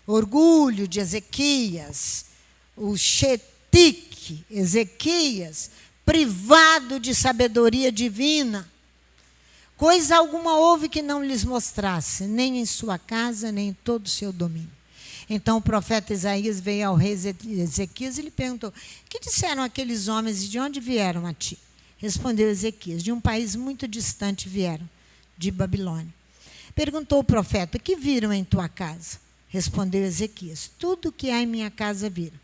Orgulho de Ezequias, o chetique, Ezequias, privado de sabedoria divina. Coisa alguma houve que não lhes mostrasse, nem em sua casa, nem em todo o seu domínio. Então o profeta Isaías veio ao rei Ezequias e lhe perguntou: que disseram aqueles homens e de onde vieram a ti? Respondeu Ezequias: de um país muito distante vieram, de Babilônia. Perguntou o profeta: que viram em tua casa? Respondeu Ezequias: tudo o que há em minha casa viram.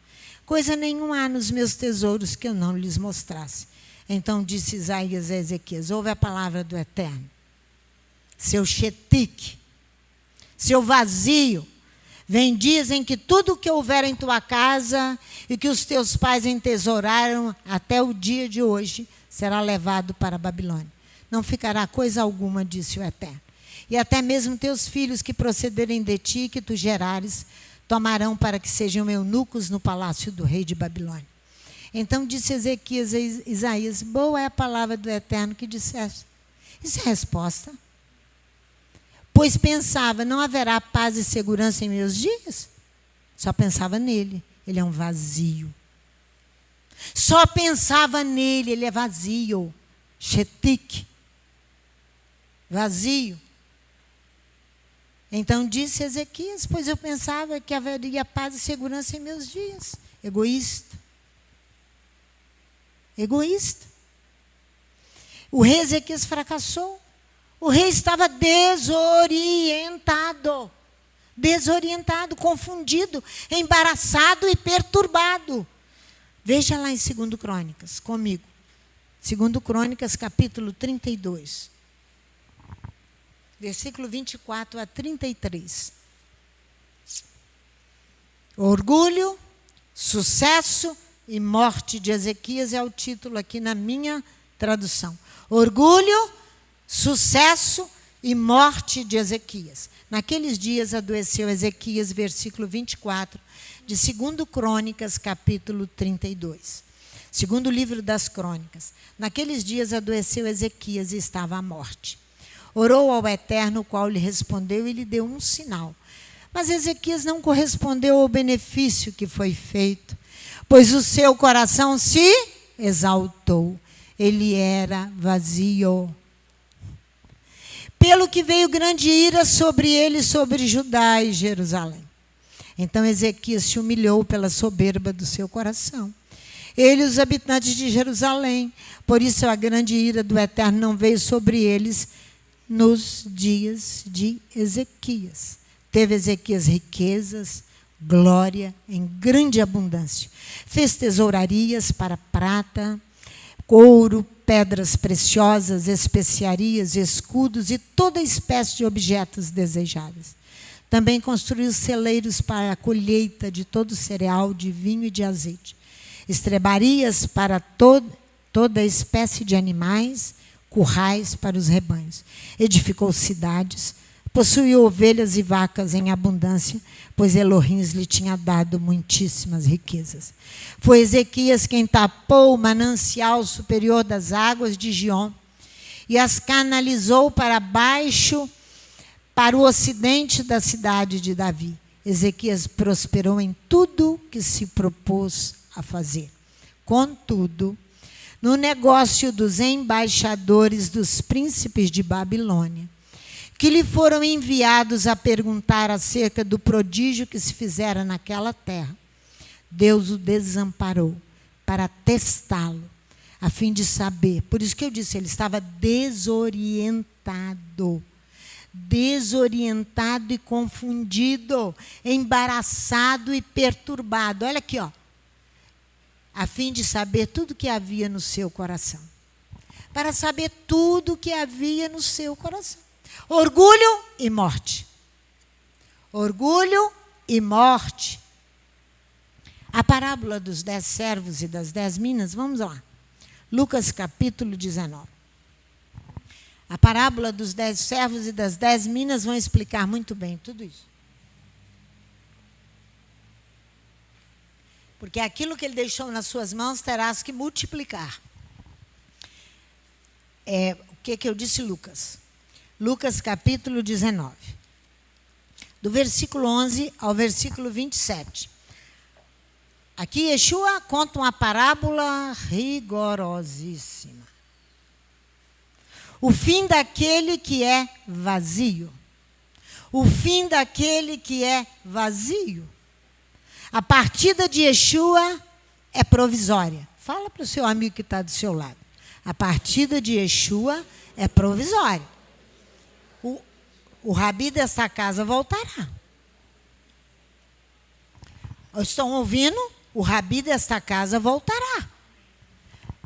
Coisa nenhuma há nos meus tesouros que eu não lhes mostrasse. Então disse Isaías a Ezequias: ouve a palavra do Eterno. Seu chetique, seu vazio, vem dias em que tudo o que houver em tua casa e que os teus pais entesouraram até o dia de hoje será levado para a Babilônia. Não ficará coisa alguma, disse o Eterno. E até mesmo teus filhos que procederem de ti, que tu gerares, tomarão para que sejam eunucos no palácio do rei de Babilônia. Então disse Ezequias a Isaías: boa é a palavra do Eterno que disseste. Isso é resposta. Pois pensava, não haverá paz e segurança em meus dias? Só pensava nele. Ele é um vazio. Só pensava nele, ele é vazio. Chetique. Vazio. Então disse Ezequias: pois eu pensava que haveria paz e segurança em meus dias. Egoísta. Egoísta. O rei Ezequias fracassou. O rei estava desorientado. Desorientado, confundido, embaraçado e perturbado. Veja lá em 2 Crônicas, comigo. 2 Crônicas, capítulo 32. Versículo 24 a 33. Orgulho, sucesso e morte de Ezequias é o título aqui na minha tradução. Orgulho, sucesso e morte de Ezequias. Naqueles dias adoeceu Ezequias, versículo 24, de 2 Crônicas, capítulo 32. Segundo livro das Crônicas. Naqueles dias adoeceu Ezequias e estava à morte. orou ao Eterno, o qual lhe respondeu e lhe deu um sinal. Mas Ezequias não correspondeu ao benefício que foi feito, pois o seu coração se exaltou. Ele era vazio. Pelo que veio grande ira sobre ele, sobre Judá e Jerusalém. Então Ezequias se humilhou pela soberba do seu coração. Ele e os habitantes de Jerusalém. Por isso a grande ira do Eterno não veio sobre eles nos dias de Ezequias. Teve Ezequias riquezas, glória em grande abundância. Fez tesourarias para prata, ouro, pedras preciosas, especiarias, escudos e toda espécie de objetos desejáveis. Também construiu celeiros para a colheita de todo cereal, de vinho e de azeite. Estrebarias para toda espécie de animais, currais para os rebanhos. Edificou cidades, possuiu ovelhas e vacas em abundância, pois Elohim lhe tinha dado muitíssimas riquezas. Foi Ezequias quem tapou o manancial superior das águas de Giom e as canalizou para baixo, para o ocidente da cidade de Davi. Ezequias prosperou em tudo que se propôs a fazer. Contudo, no negócio dos embaixadores dos príncipes de Babilônia, que lhe foram enviados a perguntar acerca do prodígio que se fizera naquela terra, Deus o desamparou para testá-lo, a fim de saber. Por isso que eu disse, ele estava desorientado e confundido, embaraçado e perturbado. Olha aqui, ó. A fim de saber tudo que havia no seu coração. Para saber tudo que havia no seu coração. Orgulho e morte. Orgulho e morte. A parábola dos 10 servos e das 10 minas, vamos lá. Lucas capítulo 19. A parábola dos 10 servos e das 10 minas vão explicar muito bem tudo isso. Porque aquilo que ele deixou nas suas mãos terás que multiplicar. O que eu disse, Lucas? Lucas capítulo 19. Do versículo 11 ao versículo 27. Aqui Yeshua conta uma parábola rigorosíssima. O fim daquele que é vazio. O fim daquele que é vazio. A partida de Yeshua é provisória. Fala para o seu amigo que está do seu lado. A partida de Yeshua é provisória. O rabi dessa casa voltará. Estão ouvindo? O rabi desta casa voltará.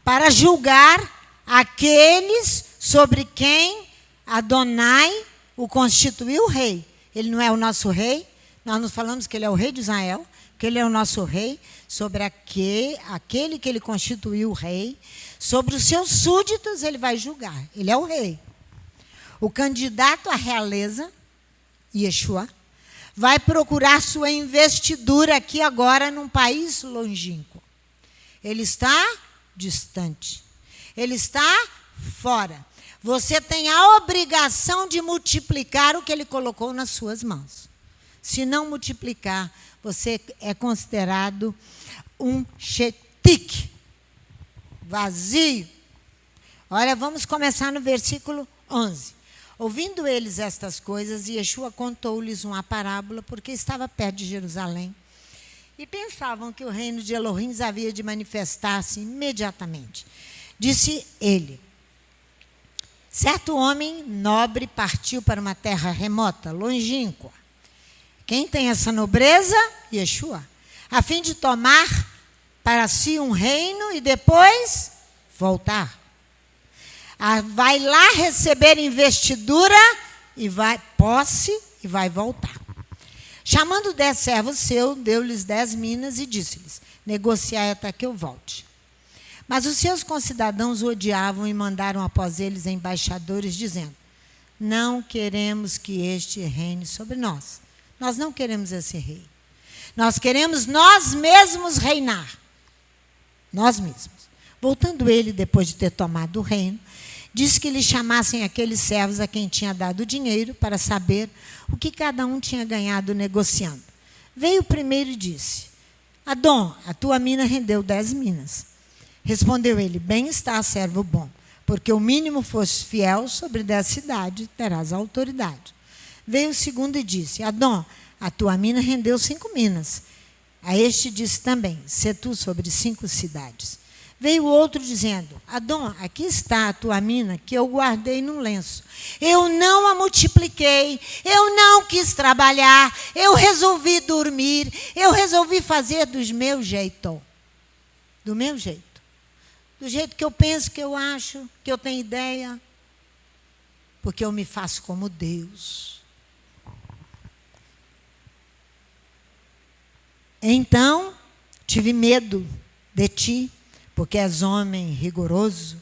Para julgar aqueles sobre quem Adonai o constituiu rei. Ele não é o nosso rei. Nós nos falamos que ele é o rei de Israel. Que ele é o nosso rei, sobre aquele que ele constituiu rei, sobre os seus súditos ele vai julgar. Ele é o rei. O candidato à realeza, Yeshua, vai procurar sua investidura aqui agora num país longínquo. Ele está distante. Ele está fora. Você tem a obrigação de multiplicar o que ele colocou nas suas mãos. Se não multiplicar, você é considerado um shetik, vazio. Olha, vamos começar no versículo 11. Ouvindo eles estas coisas, Yeshua contou-lhes uma parábola, porque estava perto de Jerusalém. E pensavam que o reino de Elohim havia de manifestar-se imediatamente. Disse ele: certo homem nobre partiu para uma terra remota, longínqua. Quem tem essa nobreza? Yeshua. A fim de tomar para si um reino e depois voltar. Vai lá receber investidura e posse e vai voltar. Chamando 10 servos seus, deu-lhes 10 minas e disse-lhes: negociai até que eu volte. Mas os seus concidadãos o odiavam e mandaram após eles embaixadores, dizendo: não queremos que este reine sobre nós. Nós não queremos esse rei. Nós queremos nós mesmos reinar. Nós mesmos. Voltando ele, depois de ter tomado o reino, disse que lhe chamassem aqueles servos a quem tinha dado o dinheiro para saber o que cada um tinha ganhado negociando. Veio o primeiro e disse: Adão, a tua mina rendeu 10 minas. Respondeu ele: bem está, servo bom, porque o mínimo fosse fiel, sobre 10 cidades terás autoridade. Veio o segundo e disse: Adão, a tua mina rendeu 5 minas. A este disse também: sê tu sobre 5 cidades. Veio outro dizendo: Adão, aqui está a tua mina, que eu guardei num lenço. Eu não a multipliquei, eu não quis trabalhar, eu resolvi dormir, eu resolvi fazer do meu jeito. Do meu jeito. Do jeito que eu penso, que eu acho, que eu tenho ideia. Porque eu me faço como Deus. Então, tive medo de ti, porque és homem rigoroso,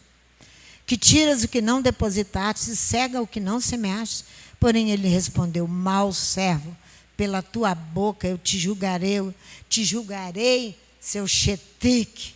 que tiras o que não depositaste e cega o que não semeaste. Porém, ele respondeu: mau servo, pela tua boca eu te julgarei, seu chetique,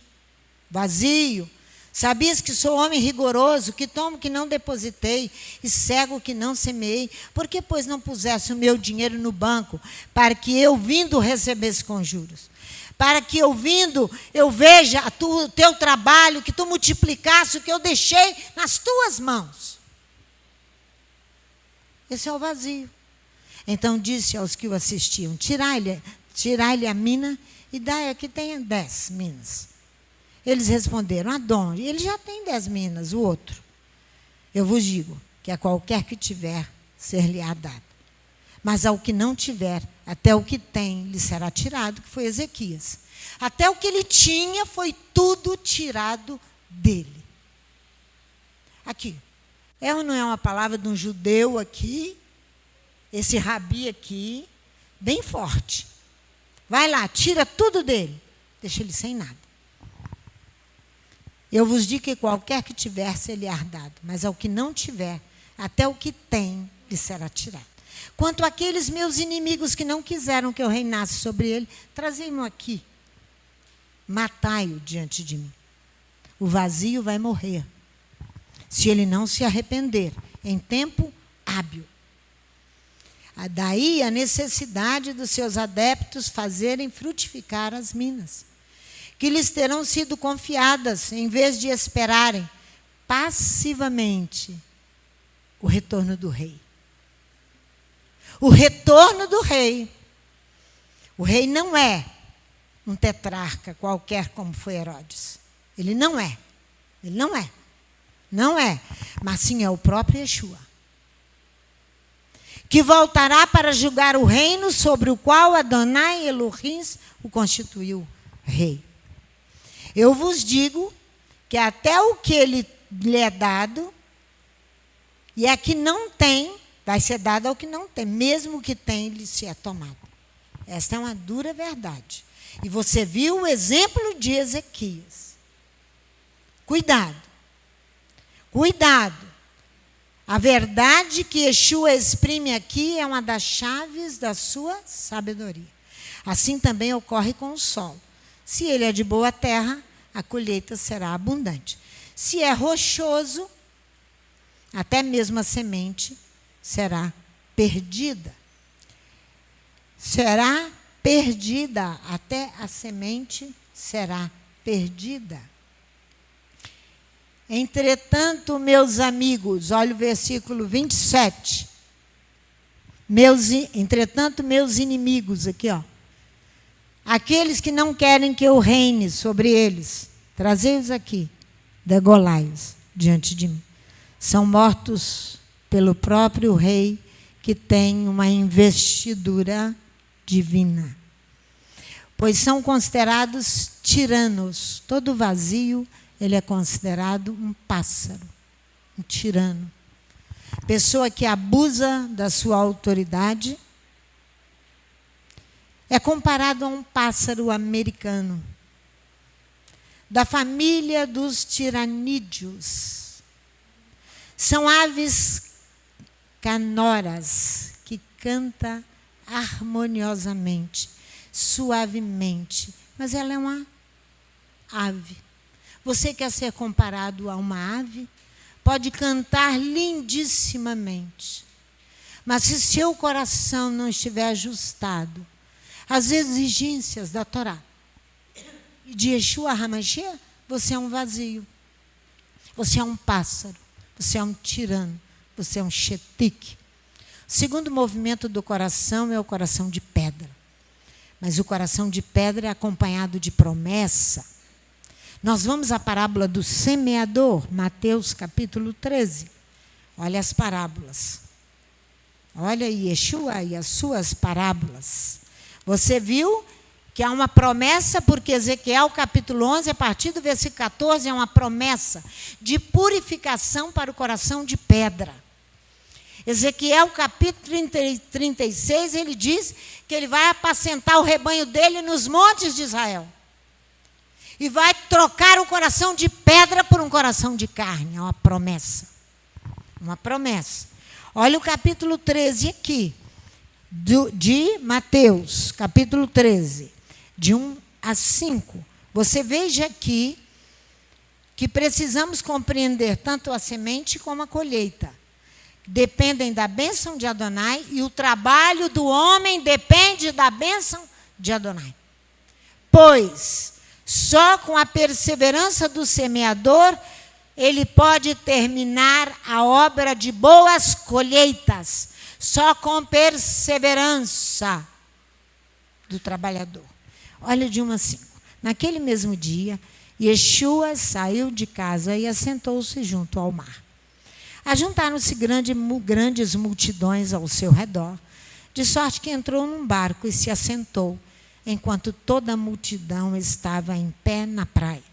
vazio. Sabias que sou homem rigoroso, que tomo o que não depositei e cego o que não semeei? Por que, pois, não pusesse o meu dinheiro no banco, para que eu, vindo, recebesse com juros? Para que eu, vindo, eu veja o teu trabalho, que tu multiplicasse o que eu deixei nas tuas mãos. Esse é o vazio. Então disse aos que o assistiam: tirai-lhe a mina e dai a que tenha 10 minas. Eles responderam: Adão, ele já tem 10 minas, o outro. Eu vos digo que a qualquer que tiver, ser-lhe-á dado. Mas ao que não tiver, até o que tem lhe será tirado, que foi Ezequias. Até o que ele tinha foi tudo tirado dele. Aqui. É ou não é uma palavra de um judeu aqui? Esse rabi aqui, bem forte. Vai lá, tira tudo dele. Deixa ele sem nada. Eu vos digo que qualquer que tiver, ser-lhe-á dado. Mas ao que não tiver, até o que tem lhe será tirado. Quanto àqueles meus inimigos que não quiseram que eu reinasse sobre ele, trazei-mo aqui. Matai-o diante de mim. O vazio vai morrer, se ele não se arrepender em tempo hábil. Daí a necessidade dos seus adeptos fazerem frutificar as minas, que lhes terão sido confiadas, em vez de esperarem passivamente o retorno do rei. O retorno do rei. O rei não é um tetrarca qualquer como foi Herodes. Ele não é. Ele não é. Não é. Mas sim é o próprio Yeshua. Que voltará para julgar o reino sobre o qual Adonai Elohim o constituiu rei. Eu vos digo que até o que lhe é dado, e a que não tem, vai ser dado ao que não tem, mesmo o que tem lhe se é tomado. Esta é uma dura verdade. E você viu o exemplo de Ezequias. Cuidado. Cuidado. A verdade que Yeshua exprime aqui é uma das chaves da sua sabedoria. Assim também ocorre com o solo. Se ele é de boa terra, a colheita será abundante. Se é rochoso, até mesmo a semente será perdida. Será perdida, até a semente será perdida. Entretanto, meus amigos, olha o versículo 27. Entretanto, meus inimigos, aqui, ó. Aqueles que não querem que eu reine sobre eles, trazei-os aqui, degolai-os diante de mim. São mortos pelo próprio rei, que tem uma investidura divina. Pois são considerados tiranos. Todo vazio, ele é considerado um pássaro, um tirano. Pessoa que abusa da sua autoridade é comparado a um pássaro americano, da família dos tiranídeos. São aves canoras que canta harmoniosamente, suavemente, mas ela é uma ave. Você quer ser comparado a uma ave? pode cantar lindissimamente, mas se seu coração não estiver ajustado às exigências da Torá e de Yeshua HaMashiach, você é um vazio. Você é um pássaro. Você é um tirano. Você é um chetique. O segundo movimento do coração é o coração de pedra. Mas o coração de pedra é acompanhado de promessa. Nós vamos à parábola do semeador, Mateus capítulo 13. Olha as parábolas. Olha Yeshua e as suas parábolas. Você viu que há uma promessa, porque Ezequiel capítulo 11, a partir do versículo 14, é uma promessa de purificação para o coração de pedra. Ezequiel capítulo 36, ele diz que ele vai apacentar o rebanho dele nos montes de Israel. E vai trocar o coração de pedra por um coração de carne. É uma promessa. Uma promessa. Olha o capítulo 13 aqui, de Mateus, capítulo 13, de 1 a 5. Você veja aqui que precisamos compreender tanto a semente como a colheita. Dependem da bênção de Adonai e o trabalho do homem depende da bênção de Adonai. Pois só com a perseverança do semeador ele pode terminar a obra de boas colheitas. Só com perseverança do trabalhador. Olha de 1 a 5. Naquele mesmo dia, Yeshua saiu de casa e assentou-se junto ao mar. Ajuntaram-se grandes multidões ao seu redor, de sorte que entrou num barco e se assentou, enquanto toda a multidão estava em pé na praia.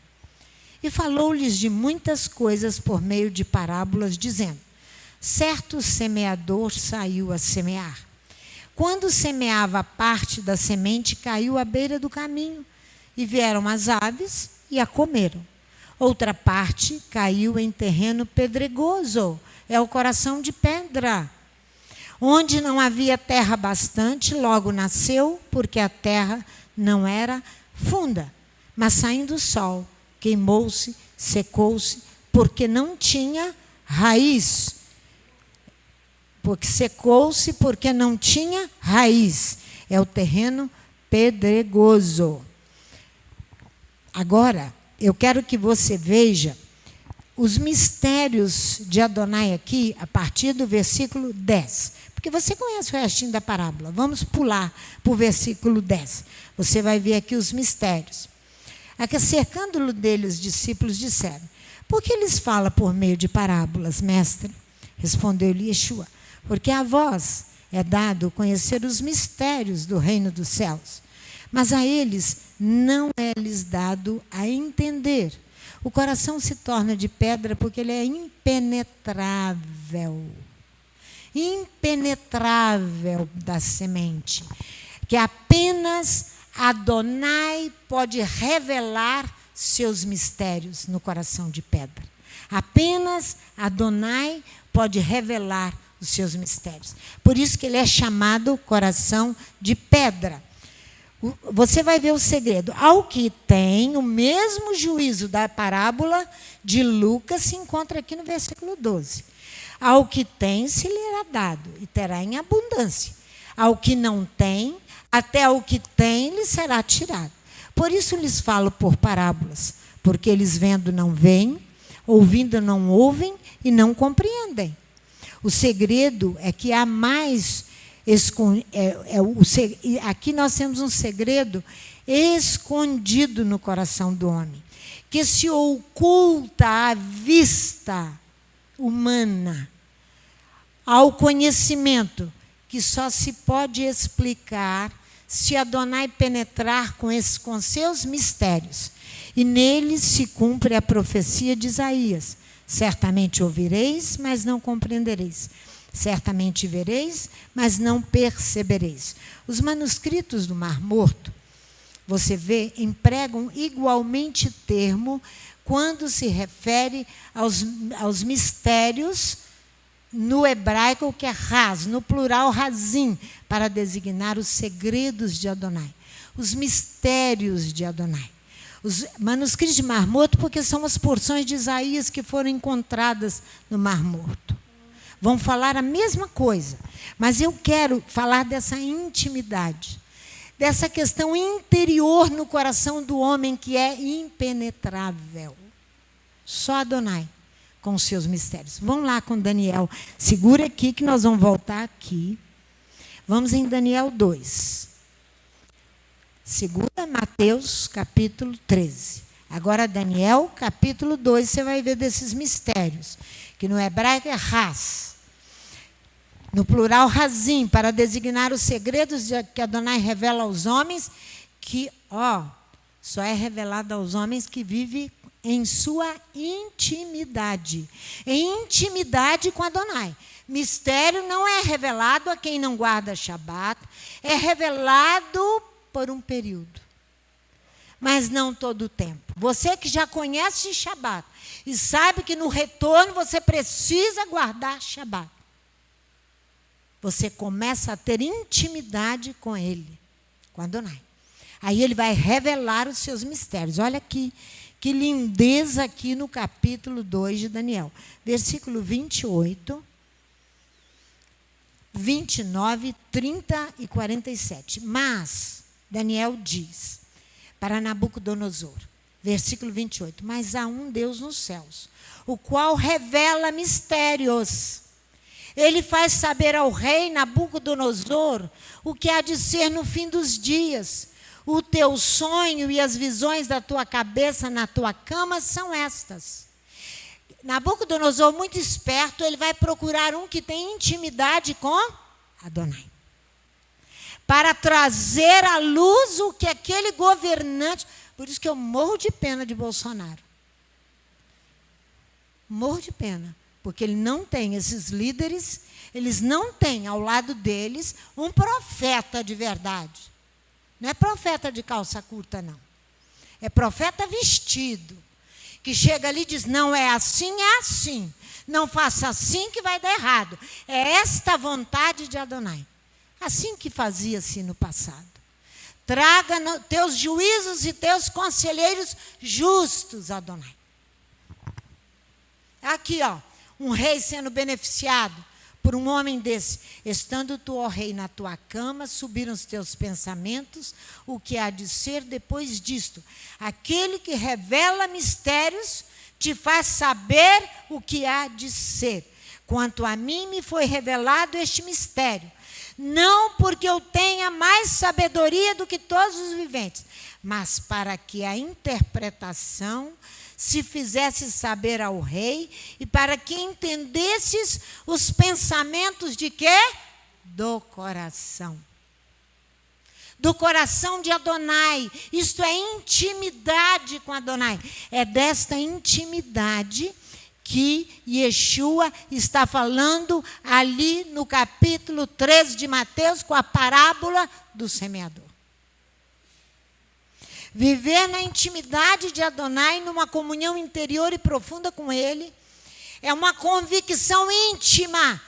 E falou-lhes de muitas coisas por meio de parábolas, dizendo: certo semeador saiu a semear. Quando semeava parte da semente, caiu à beira do caminho, e vieram as aves e a comeram. Outra parte caiu em terreno pedregoso, é o coração de pedra, onde não havia terra bastante, logo nasceu, porque a terra não era funda. Mas saindo o sol, queimou-se, secou-se, porque não tinha raiz. Porque secou-se porque não tinha raiz. É o terreno pedregoso. Agora, eu quero que você veja os mistérios de Adonai aqui, a partir do versículo 10. Porque você conhece o restinho da parábola. Vamos pular para o versículo 10. Você vai ver aqui os mistérios. Aqui, cercando-o dele, os discípulos disseram: por que eles falam por meio de parábolas, mestre? Respondeu-lhe Yeshua: porque a vós é dado conhecer os mistérios do reino dos céus, mas a eles não é-lhes dado a entender. O coração se torna de pedra porque ele é impenetrável. Impenetrável da semente. Que apenas Adonai pode revelar seus mistérios no coração de pedra. Apenas Adonai pode revelar os seus mistérios. Por isso que ele é chamado coração de pedra. Você vai ver o segredo. Ao que tem o mesmo juízo da parábola de Lucas, se encontra aqui no versículo 12. Ao que tem, se lhe será dado, e terá em abundância. Ao que não tem, até o que tem lhe será tirado. Por isso lhes falo por parábolas, porque eles vendo não veem, ouvindo não ouvem e não compreendem. O segredo é que há mais... aqui nós temos um segredo escondido no coração do homem, que se oculta à vista humana, ao conhecimento, que só se pode explicar se Adonai penetrar com seus mistérios. E neles se cumpre a profecia de Isaías: certamente ouvireis, mas não compreendereis. Certamente vereis, mas não percebereis. Os manuscritos do Mar Morto, você vê, empregam igualmente termo quando se refere aos mistérios no hebraico, que é raz, no plural razim, para designar os segredos de Adonai, os mistérios de Adonai. Os manuscritos de Mar Morto, porque são as porções de Isaías que foram encontradas no Mar Morto. Vão falar a mesma coisa, mas eu quero falar dessa intimidade, dessa questão interior no coração do homem que é impenetrável. Só Adonai, com os seus mistérios. Vamos lá com Daniel. Segura aqui que nós vamos voltar aqui. Vamos em Daniel 2. Segura Mateus, capítulo 13. Agora Daniel, capítulo 2, você vai ver desses mistérios, que no hebraico é ras. No plural, razim, para designar os segredos que Adonai revela aos homens, que, só é revelado aos homens que vivem em sua intimidade. Em intimidade com Adonai. Mistério não é revelado a quem não guarda Shabat, é revelado por um período, mas não todo o tempo. Você que já conhece Shabat e sabe que no retorno você precisa guardar Shabat, você começa a ter intimidade com Ele, com Adonai. Aí Ele vai revelar os seus mistérios. Olha aqui, que lindeza aqui no capítulo 2 de Daniel. Versículo 28, 29, 30 e 47. Mas Daniel diz para Nabucodonosor, versículo 28, mas há um Deus nos céus, o qual revela mistérios. Ele faz saber ao rei Nabucodonosor o que há de ser no fim dos dias. O teu sonho e as visões da tua cabeça na tua cama são estas. Nabucodonosor, muito esperto, ele vai procurar um que tem intimidade com Adonai, para trazer à luz o que aquele governante... Por isso que eu morro de pena de Bolsonaro. Morro de pena. Porque ele não tem, esses líderes, eles não têm ao lado deles um profeta de verdade. Não é profeta de calça curta, não. É profeta vestido. Que chega ali e diz, não é assim, é assim. Não faça assim que vai dar errado. É esta a vontade de Adonai. Assim que fazia-se no passado. Traga teus juízos e teus conselheiros justos, Adonai. Aqui, um rei sendo beneficiado por um homem desse. Estando tu, ó rei, na tua cama, subiram os teus pensamentos, o que há de ser depois disto. Aquele que revela mistérios te faz saber o que há de ser. Quanto a mim, me foi revelado este mistério. Não porque eu tenha mais sabedoria do que todos os viventes, mas para que a interpretação se fizesse saber ao rei e para que entendesses os pensamentos de quê? Do coração. Do coração de Adonai. Isto é intimidade com Adonai. É desta intimidade que Yeshua está falando ali no capítulo 13 de Mateus, com a parábola do semeador. Viver na intimidade de Adonai, numa comunhão interior e profunda com Ele, é uma convicção íntima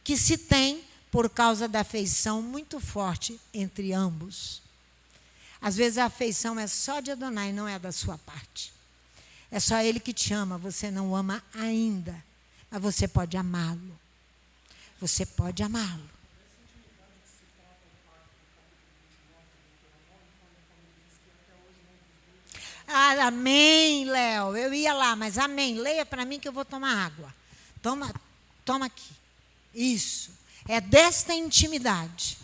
que se tem por causa da afeição muito forte entre ambos. Às vezes a afeição é só de Adonai, não é da sua parte. É só Ele que te ama, você não o ama ainda, mas você pode amá-lo. Você pode amá-lo. Ah, amém, Léo. Eu ia lá, mas amém. Leia para mim que eu vou tomar água. Toma aqui. Isso. É desta intimidade.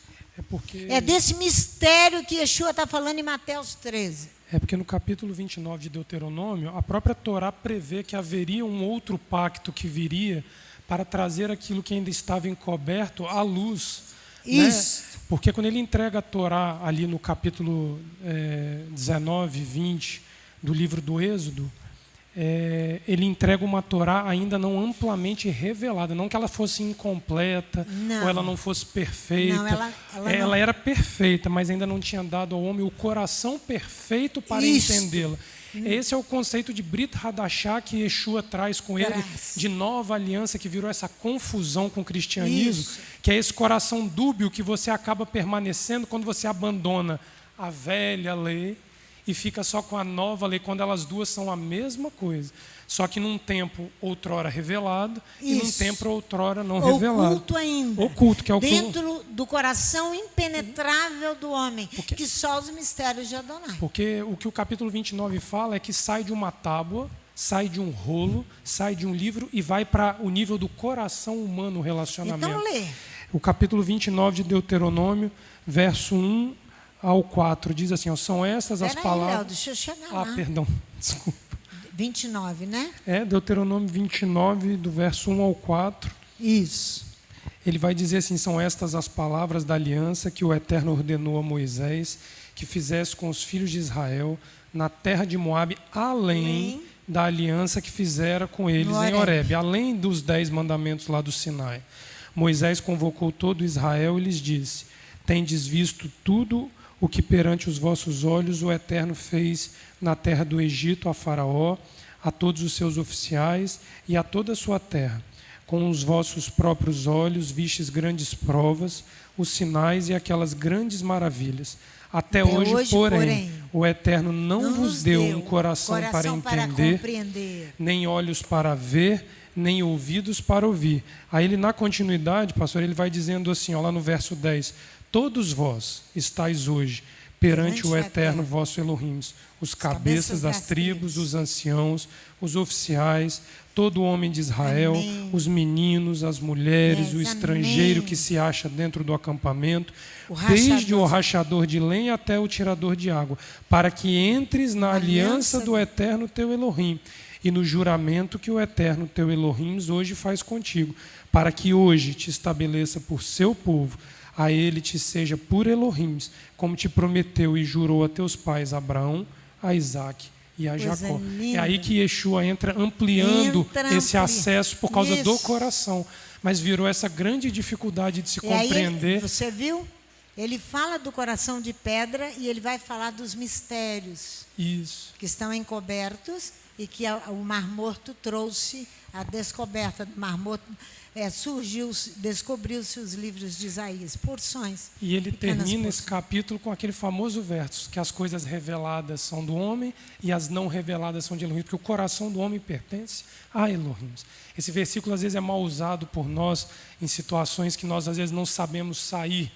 É desse mistério que Yeshua está falando em Mateus 13. É porque no capítulo 29 de Deuteronômio, a própria Torá prevê que haveria um outro pacto que viria para trazer aquilo que ainda estava encoberto à luz. Isso. Né? Porque quando ele entrega a Torá ali no capítulo 19, 20 do livro do Êxodo, ele entrega uma Torá ainda não amplamente revelada, não que ela fosse incompleta, ou ela não fosse perfeita. Não, ela era perfeita, mas ainda não tinha dado ao homem o coração perfeito para entendê-la. Esse é o conceito de Brit Hadashah que Yeshua traz com ele, de nova aliança, que virou essa confusão com o cristianismo, que é esse coração dúbio que você acaba permanecendo quando você abandona a velha lei e fica só com a nova lei, quando elas duas são a mesma coisa. Só que num tempo outrora revelado e num tempo outrora não revelado. Oculto ainda. Oculto, que é o dentro do coração impenetrável do homem, que só os mistérios de Adonai. Porque o que o capítulo 29 fala é que sai de uma tábua, sai de um rolo, sai de um livro e vai para o nível do coração humano, o relacionamento. Então lê. O capítulo 29 de Deuteronômio, verso 1 ao 4, diz assim, ó, são estas as palavras... Léo, deixa eu chegar lá. Perdão, desculpa. 29, né? Deuteronômio 29, do verso 1 ao 4. Isso. Ele vai dizer assim, são estas as palavras da aliança que o Eterno ordenou a Moisés, que fizesse com os filhos de Israel, na terra de Moabe, além da aliança que fizera com eles em Horebe, além dos 10 mandamentos lá do Sinai. Moisés convocou todo Israel e lhes disse, tendes visto tudo o que perante os vossos olhos o Eterno fez na terra do Egito a Faraó, a todos os seus oficiais e a toda a sua terra. Com os vossos próprios olhos vistes grandes provas, os sinais e aquelas grandes maravilhas. Até hoje, porém, o Eterno não vos deu um coração para entender, nem olhos para ver, nem ouvidos para ouvir. Aí ele, na continuidade, pastor, ele vai dizendo assim, ó, lá no verso 10, todos vós estáis hoje perante o Eterno vosso Elohim, os cabeças das tribos, os anciãos, os oficiais, todo homem de Israel, os meninos, as mulheres, o estrangeiro que se acha dentro do acampamento, desde o rachador de lenha até o tirador de água, para que entres na aliança do Eterno teu Elohim e no juramento que o Eterno teu Elohim hoje faz contigo, para que hoje te estabeleça por seu povo, a ele te seja por Elohim, como te prometeu e jurou a teus pais Abraão, a Isaque e a Jacó. É aí que Yeshua entra ampliando esse acesso por causa do coração. Mas virou essa grande dificuldade de se compreender. Aí, você viu? Ele fala do coração de pedra e ele vai falar dos mistérios que estão encobertos e que o Mar Morto trouxe a descoberta do Mar Morto. Descobriu-se os livros de Isaías, porções. E ele termina esse capítulo com aquele famoso verso, que as coisas reveladas são do homem e as não reveladas são de Elohim, porque o coração do homem pertence a Elohim. Esse versículo às vezes é mal usado por nós em situações que nós às vezes não sabemos sair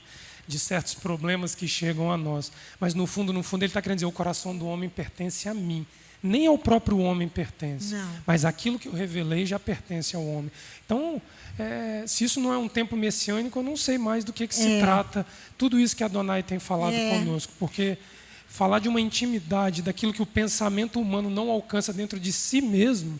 de certos problemas que chegam a nós. Mas no fundo ele está querendo dizer, o coração do homem pertence a mim. Nem ao próprio homem pertence, mas aquilo que eu revelei já pertence ao homem. Então, se isso não é um tempo messiânico, eu não sei mais do que se trata tudo isso que Adonai tem falado conosco, porque falar de uma intimidade, daquilo que o pensamento humano não alcança dentro de si mesmo,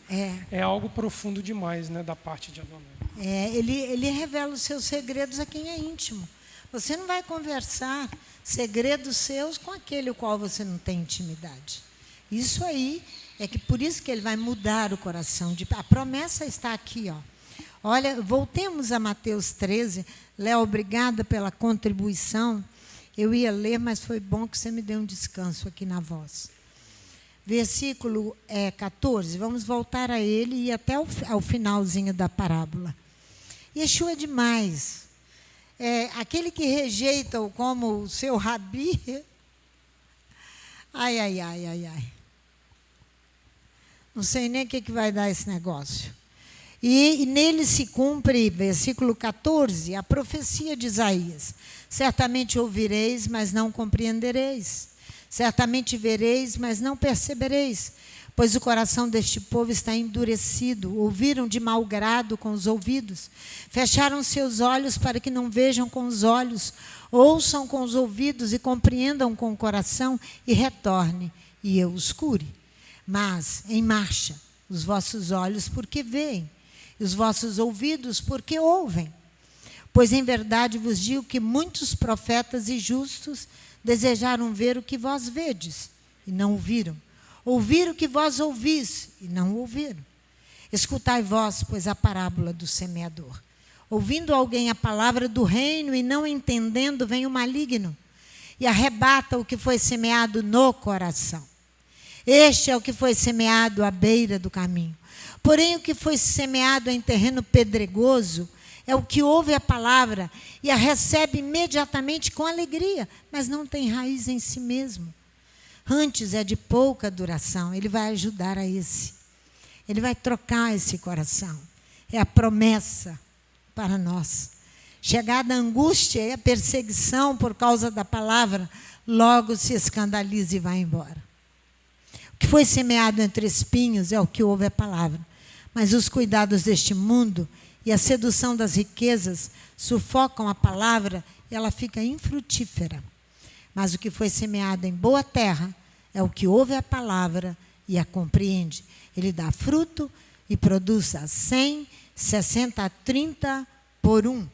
é algo profundo demais, né, da parte de Adonai. Ele revela os seus segredos a quem é íntimo. Você não vai conversar segredos seus com aquele o qual você não tem intimidade. Isso aí, por isso que ele vai mudar o coração. A promessa está aqui, ó. Olha, voltemos a Mateus 13. Léo, obrigada pela contribuição. Eu ia ler, mas foi bom que você me deu um descanso aqui na voz. Versículo 14, vamos voltar a ele e até ao finalzinho da parábola. Yeshua é demais. Aquele que rejeita-o como o seu rabi... Ai. Não sei nem o que vai dar esse negócio. E nele se cumpre, versículo 14, a profecia de Isaías. Certamente ouvireis, mas não compreendereis. Certamente vereis, mas não percebereis. Pois o coração deste povo está endurecido. Ouviram de mau grado com os ouvidos. Fecharam seus olhos para que não vejam com os olhos. Ouçam com os ouvidos e compreendam com o coração e retorne, e eu os cure. Mas em marcha os vossos olhos porque veem, e os vossos ouvidos porque ouvem. Pois em verdade vos digo que muitos profetas e justos desejaram ver o que vós vedes, e não ouviram. Ouvir o que vós ouvis, e não ouviram. Escutai vós, pois, a parábola do semeador. Ouvindo alguém a palavra do reino e não entendendo, vem o maligno e arrebata o que foi semeado no coração. Este é o que foi semeado à beira do caminho. Porém, o que foi semeado em terreno pedregoso é o que ouve a palavra e a recebe imediatamente com alegria, mas não tem raiz em si mesmo. antes é de pouca duração. Ele vai ajudar a esse. Ele vai trocar esse coração. É a promessa para nós. Chegada a angústia e a perseguição por causa da palavra, logo se escandaliza e vai embora. O que foi semeado entre espinhos é o que ouve a palavra. Mas os cuidados deste mundo e a sedução das riquezas sufocam a palavra e ela fica infrutífera. Mas o que foi semeado em boa terra é o que ouve a palavra e a compreende. Ele dá fruto e produz a 100, 60, 30 por 1.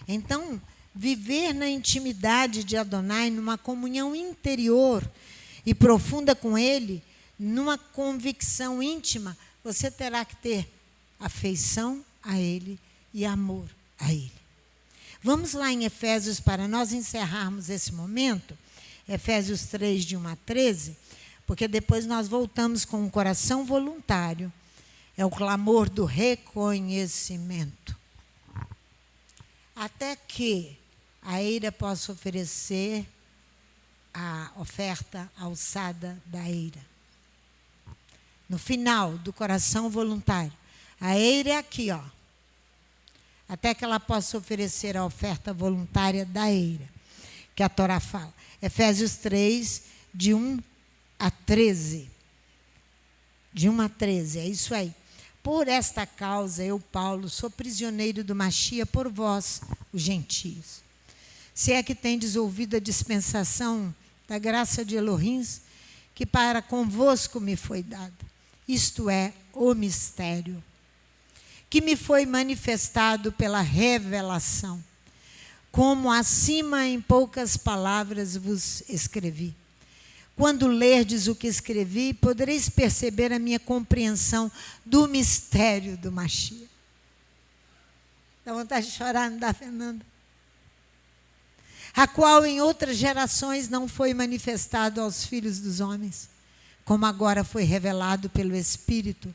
Então, viver na intimidade de Adonai, numa comunhão interior e profunda com Ele, numa convicção íntima, você terá que ter afeição a Ele e amor a Ele. Vamos lá em Efésios, para nós encerrarmos esse momento, Efésios 3, de 1 a 13, porque depois nós voltamos com um coração voluntário. É o clamor do reconhecimento. Até que a eira possa oferecer a oferta alçada da eira. No final do coração voluntário. A eira é aqui, ó. Até que ela possa oferecer a oferta voluntária da eira, que a Torá fala. Efésios 3, de 1 a 13. De 1 a 13, é isso aí. Por esta causa, eu, Paulo, sou prisioneiro do Machia por vós, os gentios. Se é que tendes ouvido a dispensação da graça de Elohim, que para convosco me foi dada. Isto é, o mistério, que me foi manifestado pela revelação, como acima em poucas palavras vos escrevi. Quando lerdes o que escrevi, podereis perceber a minha compreensão do mistério do Machia. Dá vontade de chorar, não dá, Fernanda? A qual em outras gerações não foi manifestado aos filhos dos homens, como agora foi revelado pelo Espírito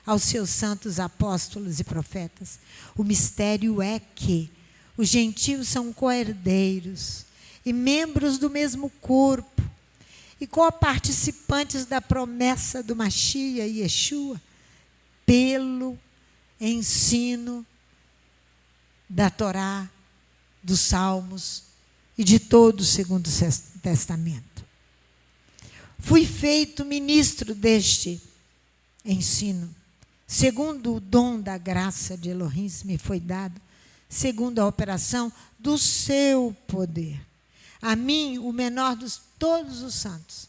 aos seus santos apóstolos e profetas. O mistério é que os gentios são co-herdeiros e membros do mesmo corpo, e co-participantes da promessa do Machia e Yeshua, pelo ensino da Torá, dos Salmos e de todo o Segundo Testamento. Fui feito ministro deste ensino, segundo o dom da graça de Elohim me foi dado, segundo a operação do seu poder. A mim, o menor dos todos os santos,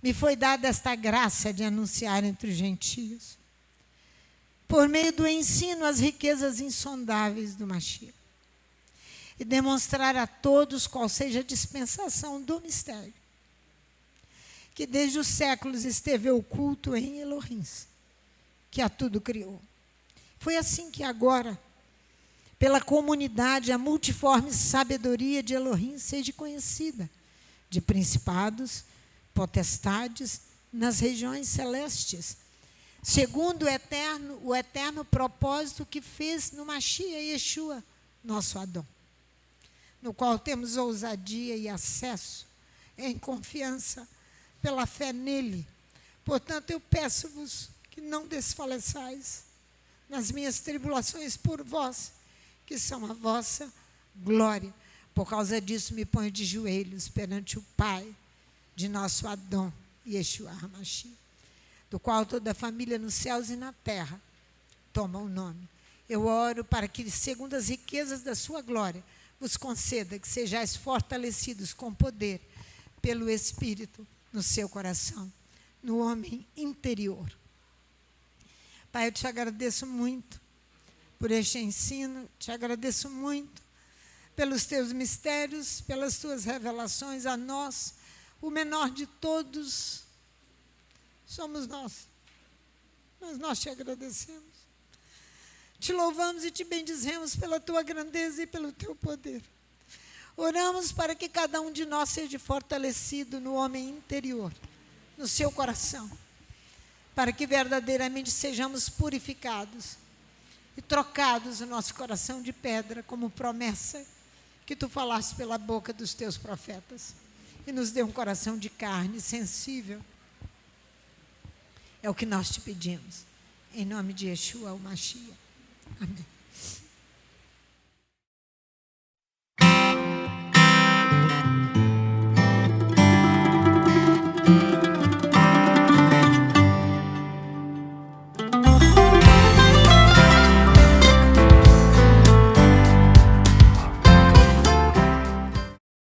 me foi dada esta graça de anunciar entre os gentios, por meio do ensino, as riquezas insondáveis do Machia, e demonstrar a todos qual seja a dispensação do mistério, que desde os séculos esteve oculto em Elohim, que a tudo criou. Foi assim que agora, pela comunidade, a multiforme sabedoria de Elohim seja conhecida, de principados, potestades, nas regiões celestes, segundo o eterno propósito que fez no Machia e Yeshua, nosso Adão, no qual temos ousadia e acesso em confiança pela fé nele. Portanto, eu peço-vos que não desfaleçais nas minhas tribulações por vós, que são a vossa glória. Por causa disso, me ponho de joelhos perante o Pai de nosso Adão, Yeshua HaMashiach, do qual toda a família nos céus e na terra toma o nome. Eu oro para que, segundo as riquezas da sua glória, vos conceda que sejais fortalecidos com poder pelo Espírito no seu coração, no homem interior. Pai, eu te agradeço muito por este ensino, te agradeço muito pelos teus mistérios, pelas tuas revelações a nós. O menor de todos somos nós, mas nós te agradecemos. Te louvamos e te bendizemos pela tua grandeza e pelo teu poder. Oramos para que cada um de nós seja fortalecido no homem interior, no seu coração, para que verdadeiramente sejamos purificados e trocados o nosso coração de pedra, como promessa que tu falaste pela boca dos teus profetas. e nos dê um coração de carne sensível. É o que nós te pedimos. Em nome de Yeshua, o Mashiach. Amém.